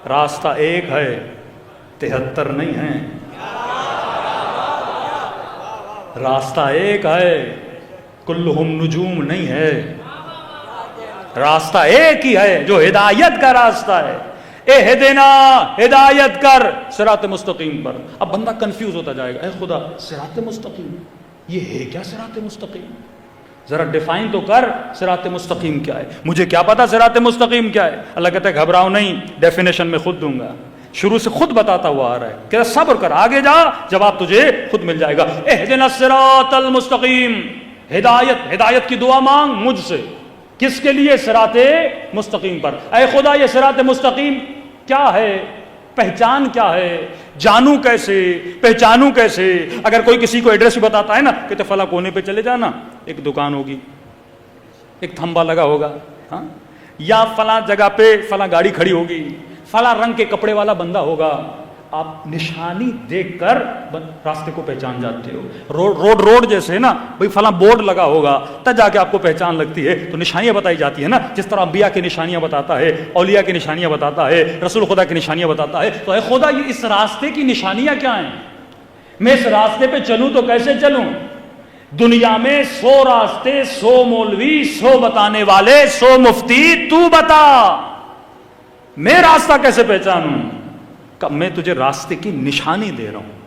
راستہ ایک ہے 73 نہیں ہے. راستہ ایک ہے کلہم نجوم نہیں ہے. راستہ ایک ہی ہے جو ہدایت کا راستہ ہے. اہدنا، ہدایت کر صراط مستقیم پر. اب بندہ کنفیوز ہوتا جائے گا، اے خدا صراط مستقیم یہ ہے کیا؟ صراط مستقیم ذرا ڈیفائن تو کر، صراط مستقیم کیا ہے؟ مجھے کیا پتا صراط مستقیم کیا ہے؟ اللہ کہتا ہے گھبراؤ نہیں، ڈیفینیشن میں خود دوں گا. شروع سے خود بتاتا ہوا آ رہا ہے کہ صبر کر، آگے جا، جواب تجھے خود مل جائے گا. اہدنا الصراط المستقیم، ہدایت کی دعا مانگ مجھ سے. کس کے لیے؟ صراط مستقیم پر. اے خدا یہ صراط مستقیم کیا ہے؟ پہچان کیا ہے؟ جانوں کیسے؟ پہچانوں کیسے؟ اگر کوئی کسی کو ایڈریس بتاتا ہے نا کہ فلاں کونے پہ چلے جانا، ایک دکان ہوگی، ایک تھمبا لگا ہوگا، ہاں، یا فلاں جگہ پہ فلاں گاڑی کھڑی ہوگی، فلاں رنگ کے کپڑے والا بندہ ہوگا. آپ نشانی دیکھ کر راستے کو پہچان جاتے ہو. روڈ جیسے ہے نا بھئی فلاں بورڈ لگا ہوگا تب جا کے آپ کو پہچان لگتی ہے. تو نشانیاں بتائی جاتی ہیں نا، جس طرح انبیاء کی نشانیاں بتاتا ہے، اولیاء کی نشانیاں بتاتا ہے، رسول خدا کی نشانیاں بتاتا ہے. تو اے خدا یہ اس راستے کی نشانیاں کیا ہیں؟ میں اس راستے پہ چلوں تو کیسے چلوں؟ دنیا میں 100 راستے، 100 مولوی، 100 بتانے والے، 100 مفتی، تو بتا میں راستہ کیسے پہچانوں؟ کہ میں تجھے راستے کی نشانی دے رہا ہوں،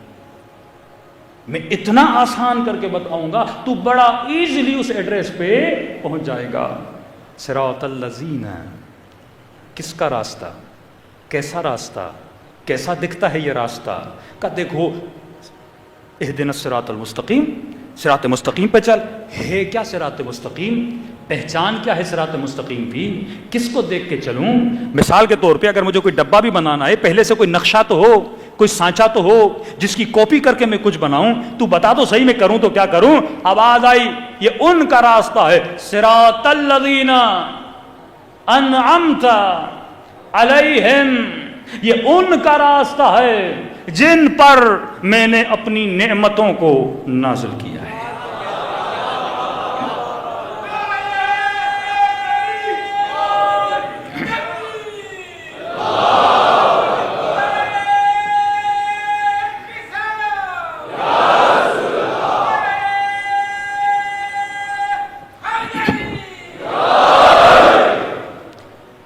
میں اتنا آسان کر کے بتاؤں گا تو بڑا ایزیلی اس ایڈریس پہ پہنچ جائے گا. صراط الذین، کس کا راستہ؟ کیسا راستہ؟ کیسا دکھتا ہے یہ راستہ؟ کہ دیکھو اہدنا الصراط المستقیم، صراط مستقیم پہ چل. ہے کیا صراط مستقیم؟ پہچان کیا ہے صراط مستقیم بھی؟ کس کو دیکھ کے چلوں؟ مثال کے طور پہ اگر مجھے کوئی ڈبہ بھی بنانا ہے، پہلے سے کوئی نقشہ تو ہو، کوئی سانچہ تو ہو جس کی کاپی کر کے میں کچھ بناؤں. تو بتا تو صحیح میں کروں تو کیا کروں؟ آواز آئی یہ ان کا راستہ ہے. صراط الذین انعمت علیہم، یہ ان کا راستہ ہے جن پر میں نے اپنی نعمتوں کو نازل کیا ہے.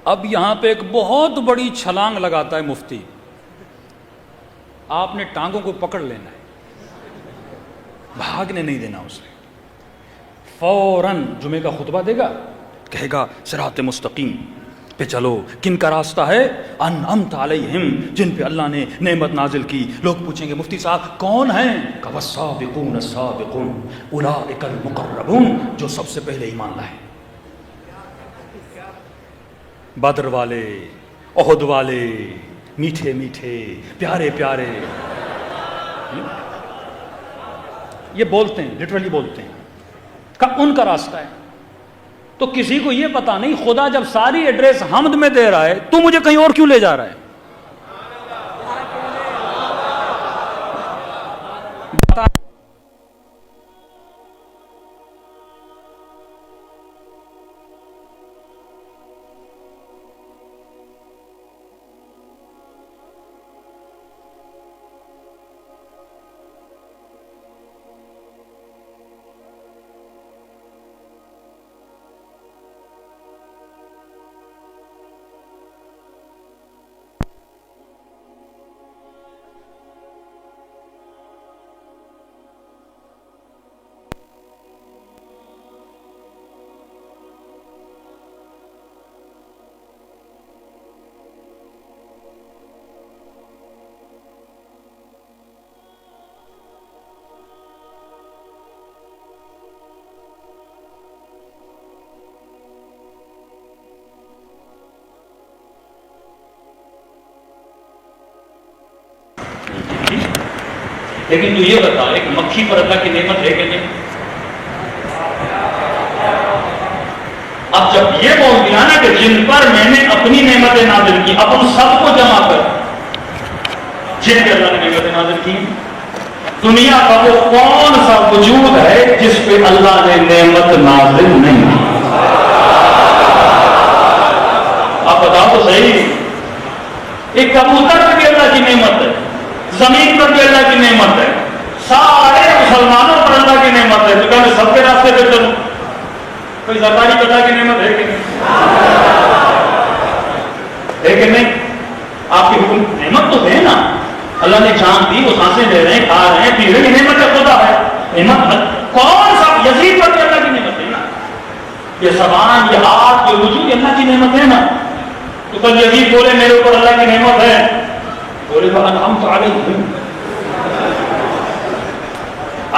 اب یہاں پہ ایک بہت بڑی چھلانگ لگاتا ہے مفتی. آپ نے ٹانگوں کو پکڑ لینا ہے, بھاگنے نہیں دینا اسے. فوراً جمعے کا خطبہ دے گا, کہے گا صراط مستقیم پہ چلو. کن کا راستہ ہے؟ انعمت علیہم, جن پہ اللہ نے نعمت نازل کی. لوگ پوچھیں گے مفتی صاحب کون ہیں؟ کہ والسابقون السابقون اولئک المقربون, جو سب سے پہلے ایمان لائے. بدر والے, احد والے, میٹھے میٹھے پیارے پیارے, یہ بولتے ہیں, لٹرلی بولتے ہیں کہ ان کا راستہ ہے. تو کسی کو یہ پتا نہیں خدا جب ساری ایڈریس حمد میں دے رہا ہے تو مجھے کہیں اور کیوں لے جا رہا ہے؟ لیکن تو یہ بتا, ایک مکھی پر اللہ کی نعمت ہے کہ نہیں؟ اب جب یہ بول دیا نا کہ جن پر میں نے اپنی نعمتیں نازل کی, اب ان سب کو جمع کر جن پہ اللہ نے نعمتیں نازل کی. دنیا کا وہ کون سا وجود ہے جس پہ اللہ نے نعمت نازل نہیں کی؟ آپ بتاؤ تو صحیح. ایک کبوتر پہ بھی اللہ کی نعمت ہے, زمین پر بھی اللہ کی نعمت ہے, سارے مسلمانوں پر اللہ کی نعمت ہے. تو کیا میں سب کے راستے پہ چلوں؟ کوئی سرکاری پتا کی نعمت ہے کہ نہیں؟ ہے کہ نہیں؟ آپ کی حکم نعمت تو ہے نا, اللہ نے جان دی, وہ سانسیں لے رہے ہیں, کھا رہے ہیں, پی رہے ہیں, نعمت ہے, خدا ہے. نعمت کون سا؟ یزید پر بھی اللہ کی نعمت ہے نا. یہ زبان, یہ ہاتھ, یہ وجود اللہ کی نعمت ہے نا. تو کل یزید بولے میرے اوپر اللہ کی نعمت ہے, بولے تو انعمت علیہم.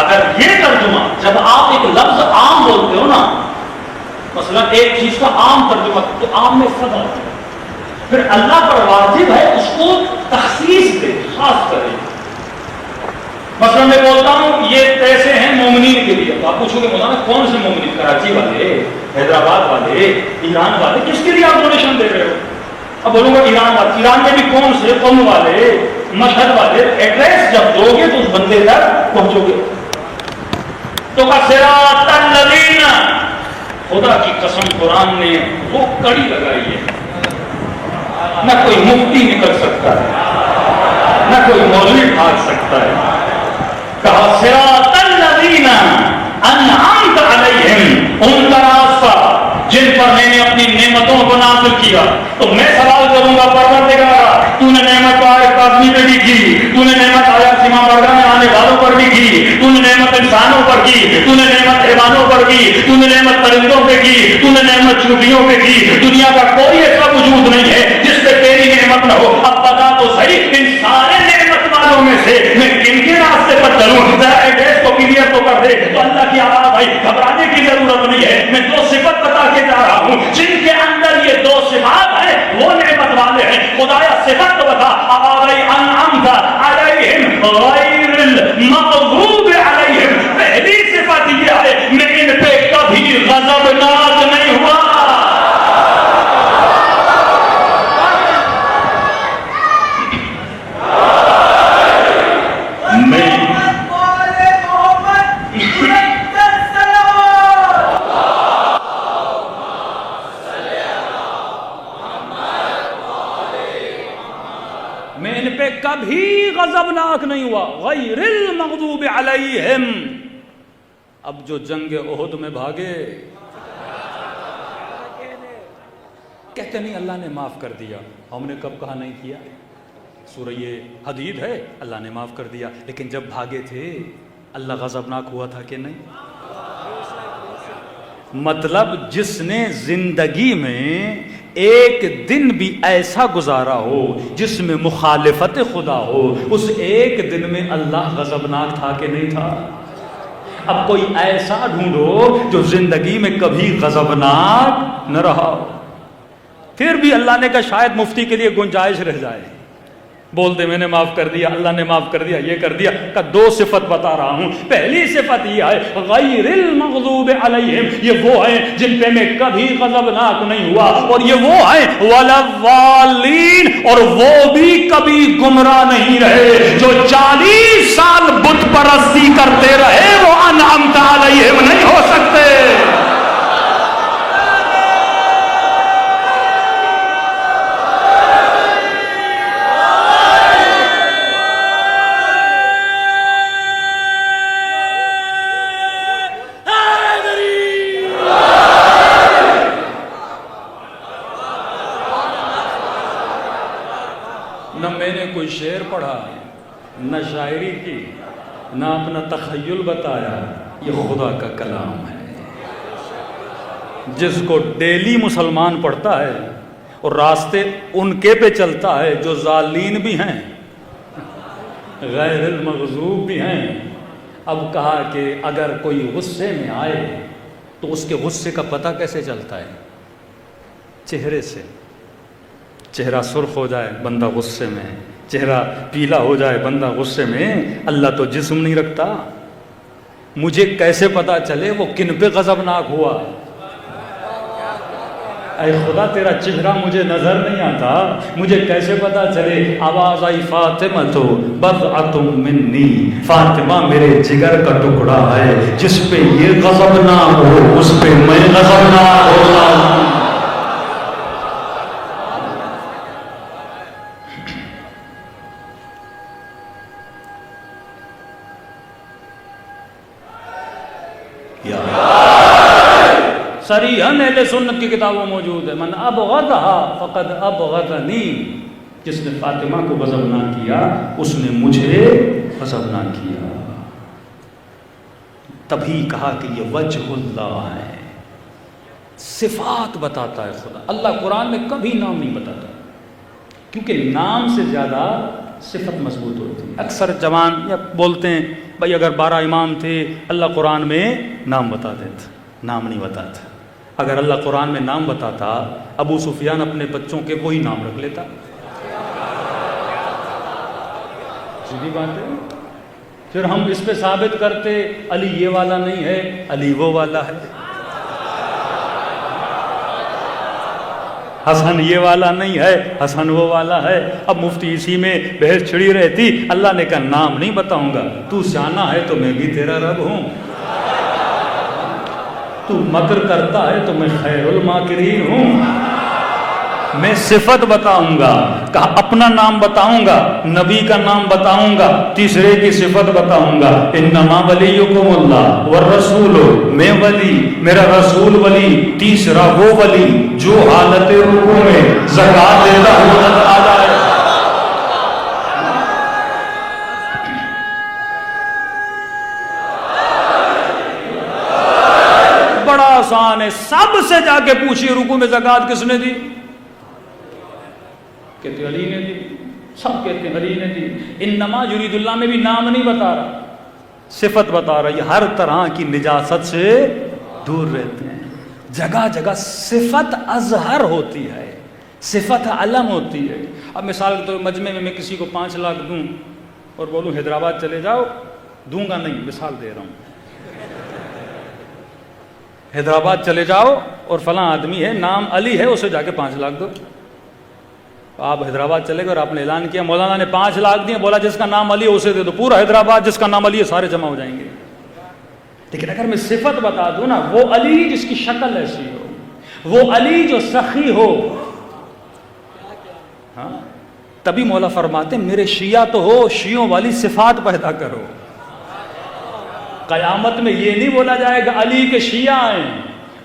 اگر یہ ترجمہ, جب آپ ایک لفظ عام بولتے ہو نا, مثلا ایک چیز کا عام ترجمہ, تو عام میں فضل, پھر اللہ پر واجب ہے اس کو تخصیص دے, خاص کرے. مثلا میں بولتا ہوں یہ پیسے ہیں مومنین کے لیے, تو آپ پوچھو گے مولانا کون سے مومنین؟ کراچی والے, حیدرآباد والے, ایران والے, کس کے لیے آپ ڈونیشن دے رہے ہو؟ اب بولوں گا ایران والے. ایران میں بھی کون سے؟ قم والے, مشہد والے. ایڈریس جب دو گے تو اس بندے تک پہنچو گے. تو صراط الذین, خدا کی قسم قرآن نے وہ کڑی لگائی ہے, نہ کوئی مفتی نکل سکتا ہے, نہ کوئی مولوی بھاگ سکتا ہے. کہا صراط الذین انعمت علیہم, ان کا راستہ جن پر میں نے اپنی نعمتوں کو نازل کیا. تو میں سوال کروں گا پروردگار, تو نے نعمت آیت قاسمی پہ بھی کی, تو نے نعمت آیت سیما برگاہ میں آنے والوں پر بھی کی, تو نے نعمت انسانوں پر کی, تو نے نعمت حیوانوں پر کی, تو نے نعمت پرندوں پہ کی, تو نے نعمت چوٹیوں پہ کی. دنیا کا کوئی ایسا وجود نہیں ہے جس پہ تیری نعمت نہ ہو. اب بتا تو صحیح, ان سارے نعمت والوں میں سے میں کن کے راستے پر چلوں؟ ذرا ایڈریس کو کلیئر تو کر دے. تو اللہ کی آواز بھائی, گھبرانے کی ضرورت نہیں ہے. میں دو صفت بتا کے جا رہا ہوں, جن کے اندر یہ دو صفات ہیں وہ نعمت والے ہیں. خدایا صفت تو بتا. آواز انعمت علیہم غیر المغضوب علیہم, پہلی صفت یہ ہے میں ان پہ کبھی غضبناک نہیں ہوا. میں ان پہ کبھی غضبناک نہیں ہوا. غیر المغضوب علیہم. اب جو جنگ احد میں بھاگے کہتے نہیں اللہ نے معاف کر دیا. ہم نے کب کہا نہیں کیا؟ سورہ حدید ہے، اللہ نے معاف کر دیا. لیکن جب بھاگے تھے اللہ غضبناک ہوا تھا کہ نہیں؟ مطلب جس نے زندگی میں ایک دن بھی ایسا گزارا ہو جس میں مخالفت خدا ہو، اس ایک دن میں اللہ غضبناک تھا کہ نہیں تھا؟ اب کوئی ایسا ڈھونڈو جو زندگی میں کبھی غضبناک نہ رہا ہو. پھر بھی اللہ نے کہا شاید مفتی کے لیے گنجائش رہ جائے، بول دے میں نے معاف کر دیا، اللہ نے معاف کر دیا، یہ کر دیا. کا دو صفت بتا رہا ہوں. پہلی صفت یہ ہے غیر المغضوب علیہم، یہ وہ ہیں جن پہ میں کبھی غضبناک نہیں ہوا، اور یہ وہ ہیں ولا الضالین، اور وہ بھی کبھی گمراہ نہیں رہے جو 40 سال بت پرستی کرتے رہے، وہ انعمت علیہم نہیں ہو سکتے. نہ میں نے کوئی شعر پڑھا، نہ شاعری کی، نہ اپنا تخیل بتایا، یہ خدا کا کلام ہے جس کو ڈیلی مسلمان پڑھتا ہے اور راستے ان کے پہ چلتا ہے جو ضالین بھی ہیں، غیر المغضوب بھی ہیں. اب کہا کہ اگر کوئی غصے میں آئے تو اس کے غصے کا پتہ کیسے چلتا ہے؟ چہرے سے. چہرہ سرخ ہو جائے بندہ غصے میں، چہرہ پیلا ہو جائے بندہ غصے میں. اللہ تو جسم نہیں رکھتا. مجھے کیسے پتا چلے وہ کن پہ غضبناک ہوا؟ اے خدا تیرا چہرہ مجھے نظر نہیں آتا، مجھے کیسے پتا چلے؟ آواز آئی فاطمہ تو بضعۃ منی، فاطمہ میرے جگر کا ٹکڑا ہے، جس پہ یہ غضبناک ہو اس پہ میں غضبناک ہوتا ہوں. صریحاً اہل سنت کی کتابوں موجود ہے، من ابغضها فقد ابغضنی. جس نے فاطمہ کو غضب نہ کیا اس نے مجھے غضب نہ کیا. تبھی کہا کہ یہ وجہ اللہ ہے، صفات بتاتا ہے خدا. اللہ قرآن میں کبھی نام نہیں بتاتا کیونکہ نام سے زیادہ صفت مضبوط ہوتی ہے. اکثر جوان یا بولتے ہیں بھائی اگر 12 امام تھے اللہ قرآن میں نام بتا دیتا، نام نہیں بتاتا. اگر اللہ قرآن میں نام بتاتا ابو سفیان اپنے بچوں کے وہی نام رکھ لیتا. سیدھی بات ہے. پھر ہم اس پہ ثابت کرتے علی یہ والا نہیں ہے، علی وہ والا ہے. حسن یہ والا نہیں ہے، حسن وہ والا ہے. اب مفتی اسی میں بحث چھڑی رہتی. اللہ نے کہا نام نہیں بتاؤں گا، تو سیانا ہے تو میں بھی تیرا رب ہوں، تو مکر کرتا ہے تو میں خیر الماکرین ہوں. میں صفت بتاؤں گا، کہا اپنا نام بتاؤں گا، نبی کا نام بتاؤں گا، تیسرے کی صفت بتاؤں گا. انما ولیکم اللہ والرسول، میں ولی، میرا رسول ولی. تیسرا وہ ولی جو حالت رکوع میں زکوٰۃ دیتا ہوا نظر آ جائے. بڑا آسان ہے. سب سے جا کے پوچھیے رکوع میں زکوٰۃ کس نے دی؟ کہتے علی نے دی. سب کہتے ہیں علی نے دی. انما یرید اللہ میں بھی نام نہیں بتا رہا، صفت بتا رہا. یہ ہر طرح کی نجاست سے دور رہتے ہیں. جگہ جگہ صفت اظہر ہوتی ہے، صفت علم ہوتی ہے. اب مثال کے طور مجمع میں کسی کو 5 لاکھ دوں اور بولوں حیدرآباد چلے جاؤ، دوں گا نہیں، مثال دے رہا ہوں. حیدرآباد چلے جاؤ اور فلاں آدمی ہے نام علی ہے، اسے جا کے 5 لاکھ دو. آپ حیدرآباد چلے گئے اور آپ نے اعلان کیا مولانا نے 5 لاکھ دیے، بولا جس کا نام علی ہے اسے دے دو. پورا حیدرآباد جس کا نام علی ہے سارے جمع ہو جائیں گے. لیکن اگر میں صفت بتا دوں نا، وہ علی جس کی شکل ایسی ہو، وہ علی جو سخی ہو، ہاں تبھی مولا فرماتے ہیں میرے شیعہ تو ہو، شیعوں والی صفات پیدا کرو۔ قیامت میں یہ نہیں بولا جائے گا علی کے شیعہ ہیں،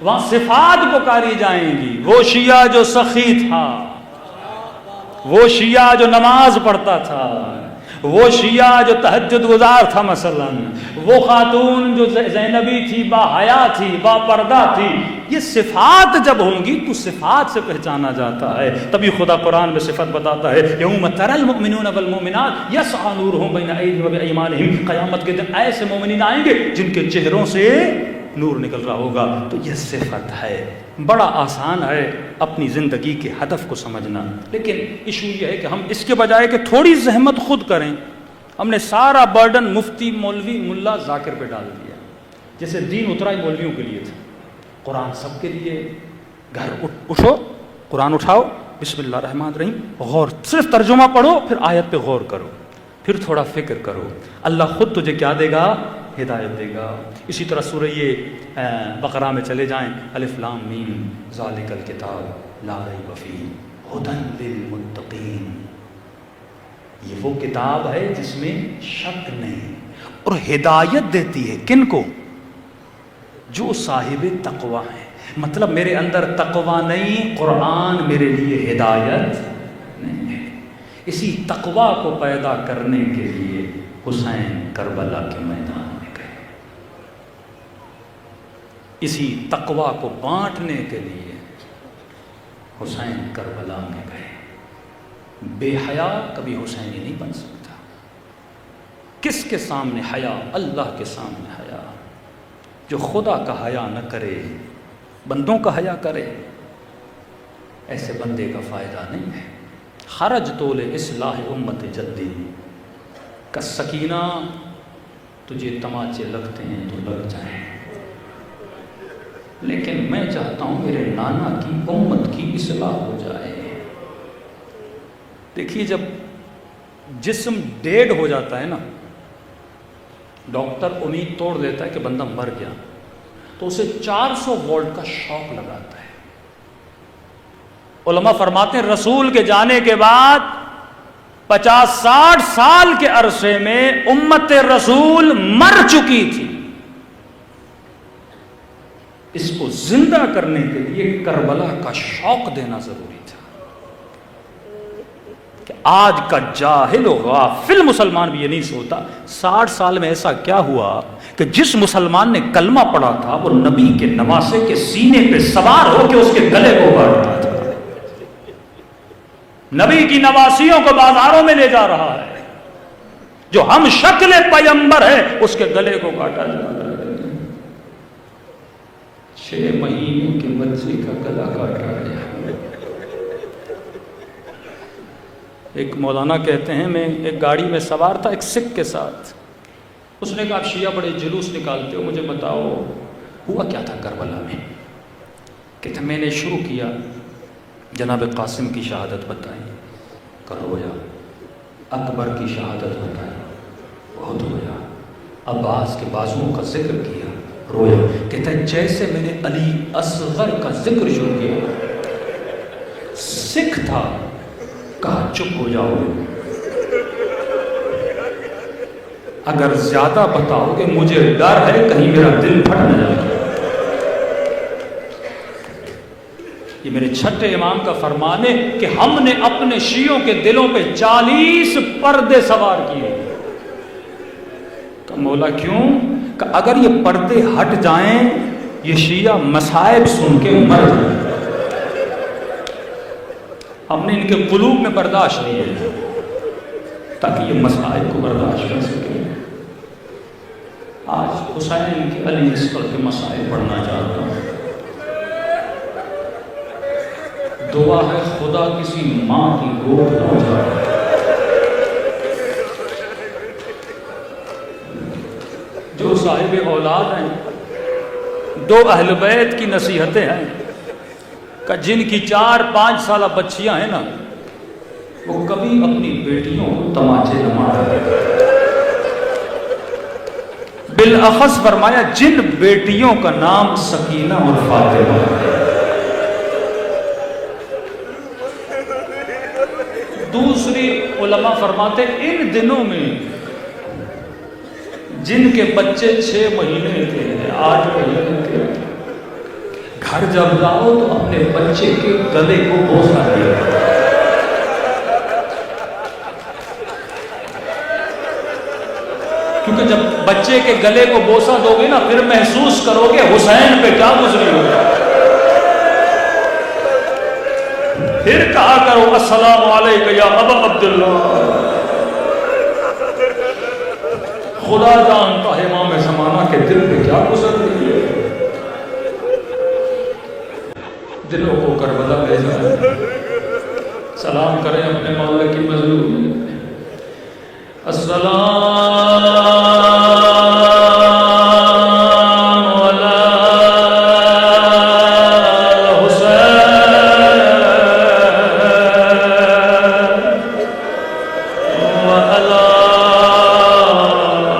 وہاں صفات پکاری جائیں گی۔ وہ شیعہ جو سخی تھا، وہ شیعہ جو نماز پڑھتا تھا، وہ شیعہ جو تہجد گزار تھا، مثلا وہ خاتون جو زینبی تھی، با حیا تھی، با پردہ تھی، یہ صفات جب ہوں گی تو صفات سے پہچانا جاتا ہے۔ تبھی خدا قرآن میں صفت بتاتا ہے یوم تری المؤمنون والمؤمنات یسعی نورہم بین ایدیہم وبایمانہم، قیامت کے دن ایسے مومنین آئیں گے جن کے چہروں سے نور نکل رہا ہوگا۔ تو یہ صفت ہے۔ بڑا آسان ہے اپنی زندگی کے ہدف کو سمجھنا، لیکن ایشو یہ ہے کہ ہم اس کے بجائے کہ تھوڑی زحمت خود کریں، ہم نے سارا برڈن مفتی، مولوی، ملا، ذاکر پہ ڈال دیا۔ جیسے دین اترا ہی مولویوں کے لیے تھا، قرآن سب کے لیے۔ گھر اٹھو، قرآن اٹھاؤ، بسم اللہ الرحمن الرحیم، غور، صرف ترجمہ پڑھو، پھر آیت پہ غور کرو، پھر تھوڑا فکر کرو، اللہ خود تجھے کیا دے گا؟ ہدایت دے گا۔ اسی طرح سورہ بقرہ میں چلے جائیں، الف لام میم ذالک الکتاب لا ریب فیہ ھدی للمتقین، یہ وہ کتاب ہے جس میں شک نہیں، اور ہدایت دیتی ہے کن کو؟ جو صاحب تقوی ہے۔ مطلب میرے اندر تقوی نہیں، قرآن میرے لیے ہدایت نہیں ہے۔ اسی تقوی کو پیدا کرنے کے لیے حسین کربلا کے میدان میں گئے، اسی تقوی کو بانٹنے کے لیے حسین کربلا میں گئے۔ بے حیا کبھی حسینی نہیں بن سکتا۔ کس کے سامنے حیا؟ اللہ کے سامنے حیا۔ جو خدا کا حیا نہ کرے، بندوں کا حیا کرے، ایسے بندے کا فائدہ نہیں ہے۔ خرج طول اصلاح امت جدی کا سکینہ، تجھے تماچے لگتے ہیں تو لگ جائیں، لیکن میں چاہتا ہوں میرے نانا کی امت کی اصلاح ہو جائے۔ دیکھیے جب جسم ڈیڈ ہو جاتا ہے نا، ڈاکٹر امید توڑ دیتا ہے کہ بندہ مر گیا، تو اسے 400 وولٹ کا شاک لگاتا ہے۔ علماء فرماتے ہیں رسول کے جانے کے بعد 50-60 سال کے عرصے میں امت رسول مر چکی تھی۔ اس کو زندہ کرنے کے لیے کربلا کا شوق دینا ضروری تھا کہ آج کا جاہل و غافل مسلمان بھی یہ نہیں سوچتا 60 سال میں ایسا کیا ہوا کہ جس مسلمان نے کلمہ پڑھا تھا وہ نبی کے نواسے کے سینے پہ سوار ہو کے اس کے گلے کو کاٹ رہا تھا، نبی کی نواسیوں کو بازاروں میں لے جا رہا ہے، جو ہم شکل پیغمبر ہے اس کے گلے کو کاٹا جا رہا ہے۔ 6 مہینے کے بچے کا گلا کاٹا گیا۔ ایک مولانا کہتے ہیں میں ایک گاڑی میں سوار تھا ایک سکھ کے ساتھ، اس نے کہا آپ شیعہ بڑے جلوس نکالتے ہو، مجھے بتاؤ ہوا کیا تھا کربلا میں؟ کہتے میں نے شروع کیا جناب قاسم کی شہادت بتائی، رویا، اکبر کی شہادت بتائی، بہت رویا، عباس کے بازوؤں کا ذکر کیا، رویا۔ کہتا ہے جیسے میں نے علی اصغر کا ذکر شروع کیا، سکھ تھا، کہا چپ ہو جاؤ، اگر زیادہ بتاؤ گے مجھے ڈر ہے کہیں میرا دل پھٹ نہ جائے۔ یہ میرے چھٹے امام کا فرمان ہے کہ ہم نے اپنے شیعوں کے دلوں پہ 40 پردے سوار کیے۔ کہ مولا کیوں؟ کہ اگر یہ پردے ہٹ جائیں یہ شیعہ مصائب سن کے مر جائیں، ہم نے ان کے قلوب میں برداشت نہیں ہے تاکہ یہ مصائب کو برداشت کر سکے۔ آج حسین کی علی اصغر کے مسائل پڑھنا چاہتا ہوں، دعا ہے خدا کسی ماں کی گود نہ اجاڑے۔ جو صاحب اولاد ہیں، 2 اہل بیت کی نصیحتیں ہیں کہ جن کی 4-5 سالہ بچیاں ہیں نا، وہ کبھی اپنی بیٹیوں کو تماچے نہ مارے۔ بالاخص فرمایا جن بیٹیوں کا نام سکینہ اور فاطمہ ہے۔ دوسری علماء فرماتے ان دنوں میں جن کے بچے 6 مہینے کے 8 مہینے کے، گھر جب جاؤ تو اپنے بچے کے گلے کو بوسہ دیا، کیونکہ جب بچے کے گلے کو بوسہ دو گے نا پھر محسوس کرو گے حسین پہ کیا گزری ہو، پھر کہا کرو السلام علیکم یا ابا عبداللہ۔ خدا جانتا ہے امام زمانہ کے دل پہ کیا گزر رہی ہے، دلوں کو کربلا لے جائیں، سلام کریں اپنے مولا کی مظلوم میں۔ السلام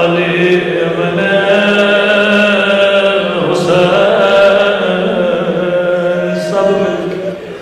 علی حسین وعلی علی ابن حسین، سب مل کے وعلی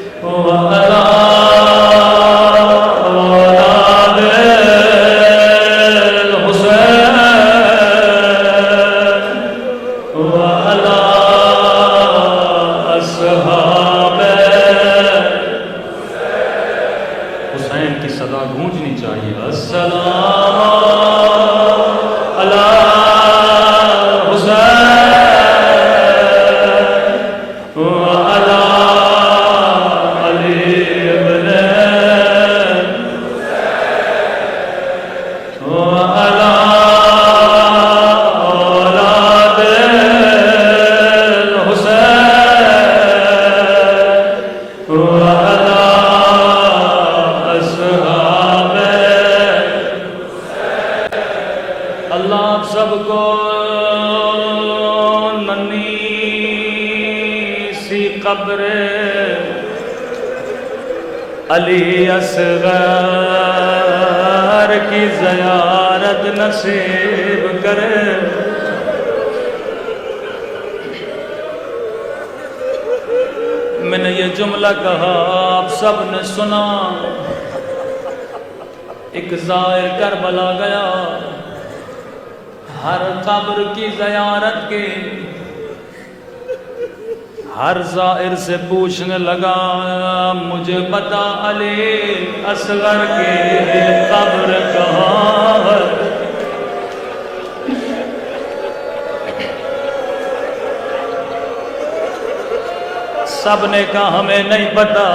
علی اصغر کی زیارت نصیب کرے۔ میں نے یہ جملہ کہا آپ سب نے سنا، ایک زائر کربلا گیا، ہر قبر کی زیارت کے ہر زائر سے پوچھنے لگا مجھے بتا علی اصغر کی قبر کہاں ہے؟ سب نے کہا ہمیں نہیں پتا۔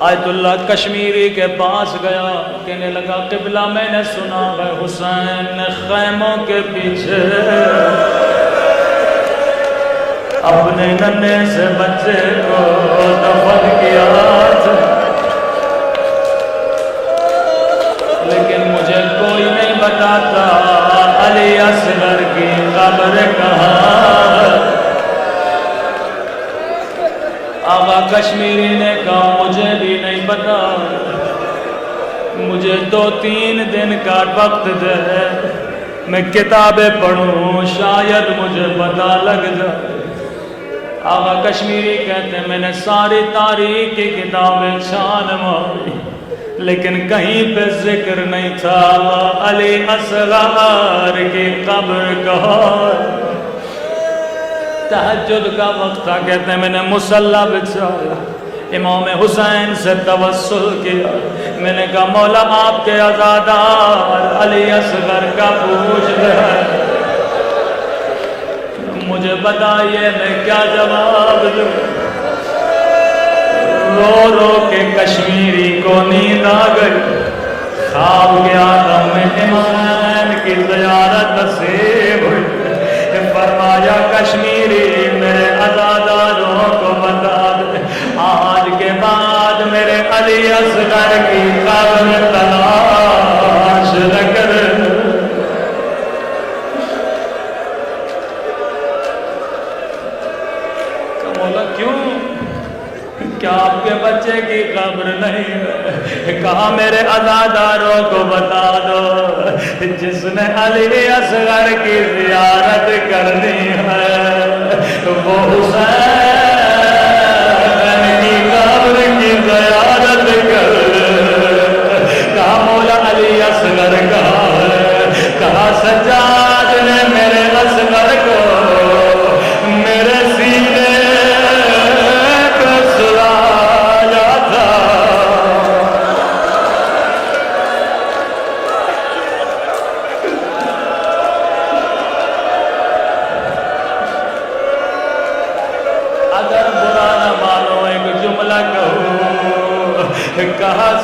آیت اللہ کشمیری کے پاس گیا، کہنے لگا قبلہ میں نے سنا ہے حسین نے خیموں کے پیچھے اپنے ننھے سے بچے کو دفن کیا تھا، لیکن مجھے کوئی نہیں بتاتا علی اصغر کی قبر کہاں ہے۔ آقا کشمیری نے کہا مجھے بھی نہیں پتا، مجھے 2-3 دن کا وقت دے، میں کتابیں پڑھوں شاید مجھے پتا لگ جائے۔ آقا کشمیری کہتے ہیں میں نے ساری تاریخ کی کتابیں چھان ماری، لیکن کہیں پہ ذکر نہیں تھا علی اصغر کی قبر کہاں۔ تہجد کا وقت تھا، کہتے ہیں میں نے مصلی بچھایا، امام حسین سے توسل کیا، میں نے کہا مولا آپ کے عزادار علی اصغر کا پوچھ دے، مجھے بتائیے میں کیا جواب دوں۔ رو رو کے کشمیری کو نیند آ گئی، خواب گیا تھا میں امام کی زیارت نصیب ہوئی، فرمایا کشمیری میرے عزاداروں کو بتا دے آج کے بعد میرے علی اصغر کی قبر تلاش نہ کر۔ کیا آپ کے بچے کی قبر نہیں ہے؟ کہا میرے عزاداروں کو بتا دو جس نے علی اصغر کی زیارت کرنی ہے وہ حسین کی قبر کی زیارت کر۔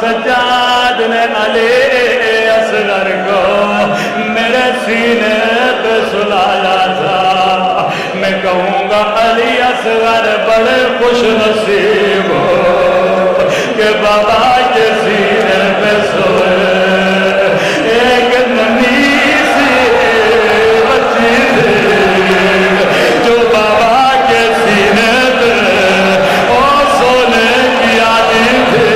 سجاد نے علی اصغر کو میرے سینے پہ سلایا تھا، میں کہوں گا علی اصغر بڑے خوش نصیب ہو کہ بابا کے سینے پہ سوئے۔ ایک ننھی سی بچی تھی جو بابا کے سینے پہ اور سونے کی عادی تھی،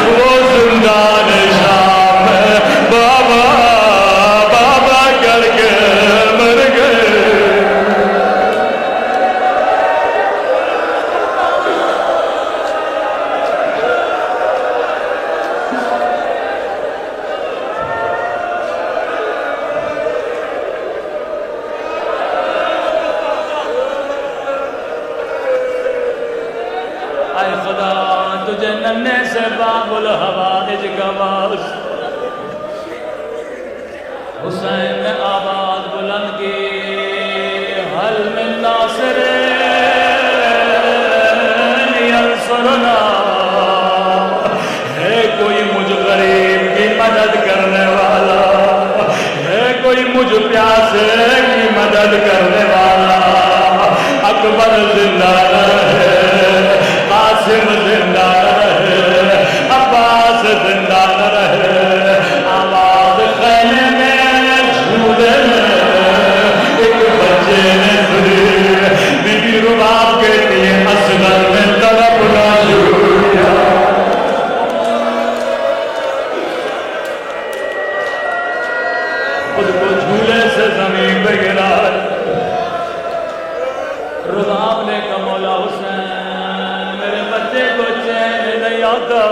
وہ زندان شام میں بابا بابا کر کے مر گئے۔ اے خدا تجھے ننے سے باب الحوائج کا باعث حسین نے آواز بلند کی، حل من ناصر ینصرنا، ہے کوئی مجھ غریب کی مدد کرنے والا، ہے کوئی مجھ پیاسے کی مدد کرنے والا؟ اکبر زندہ رہے، قاسم زندہ رہے، عباس زندہ رہے۔ آواز خیمے میں جھولے میں ایک بچے نے سنی، بی بی رباب کہتی ہے اصغر میں تڑپنا شروع کیا۔ خود کو جھولے سے زمین پہ گرا، رباب نے کہا مولا حسین میرے بچے کو چین نہیں آتا،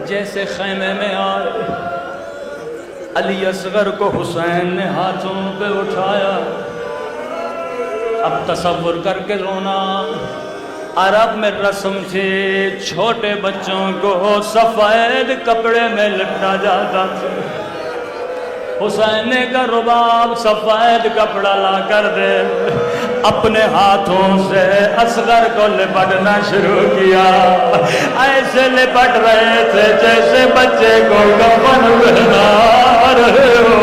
جیسے خیمے میں آئے علی اصغر کو حسین نے ہاتھوں پہ اٹھایا۔ اب تصور کر کے رونا، عرب میں رسم تھی چھوٹے بچوں کو سفید کپڑے میں لپٹا جاتا تھا۔ حسین نے کہا رباب سفید کپڑا لا کر دے، اپنے ہاتھوں سے اصغر کو لپٹنا شروع کیا، ایسے لپٹ رہے تھے جیسے بچے کو کفن پہنا رہے ہو۔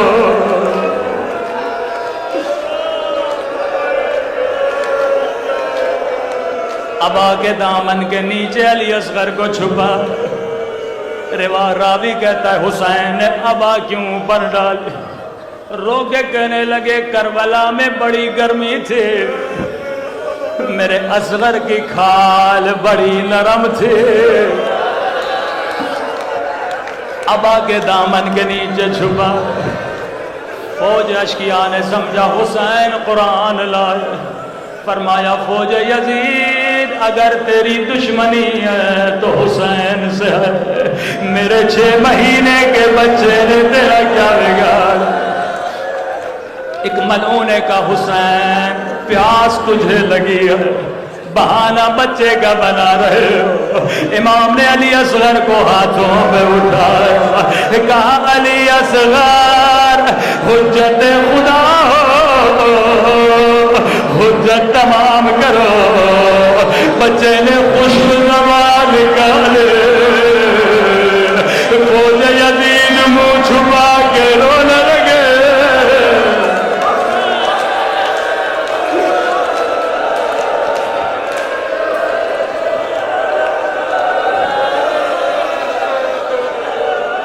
ابا کے دامن کے نیچے علی اصغر کو چھپا، راوی کہتا ہے حسین نے ابا کیوں اوپر ڈالی، رو کے کہنے لگے کربلا میں بڑی گرمی تھی، میرے اصغر کی کھال بڑی نرم تھی۔ ابا کے دامن کے نیچے چھپا، فوج اشکیا نے سمجھا حسین قرآن لائے، فرمایا فوج یزید اگر تیری دشمنی ہے تو حسین سے ہے، میرے 6 مہینے کے بچے نے تیرا کیا بگاڑا؟ ایک ملعون نے کہا حسین پیاس تجھے لگی ہے، بہانہ بچے کا بنا رہے ہو۔ امام نے علی اصغر کو ہاتھوں پہ اٹھایا، کہا علی اصغر حجت خدا ہو، حجت تمام کرو۔ بچے نے خشک زبان نکالے، فوج یزید منہ چھپا کے رونے لگے۔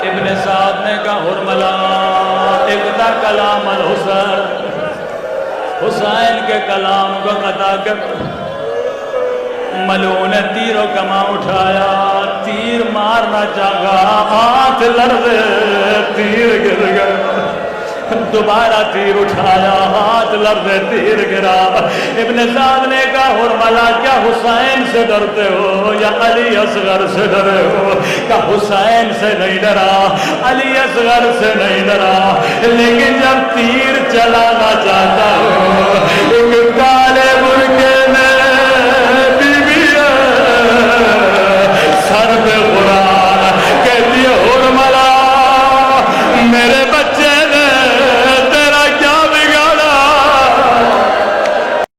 ابن سعد نے کہا حرملا اقطع کلام الحسین، حسین کے کلام کو قطع کر۔ ملعون نے تیر و کما اٹھایا، تیر مارنا چاہا، ہاتھ لرزے، تیر گر گیا۔ دوبارہ تیر اٹھایا، ہاتھ لرزے، تیر گرا۔ ابن سعد نے کہا حرملا کیا حسین سے ڈرتے ہو یا علی اصغر سے ڈرے ہو؟ کہ حسین سے نہیں ڈرا، علی اصغر سے نہیں ڈرا، لیکن جب تیر چلانا چاہتا ہوں ایک کالے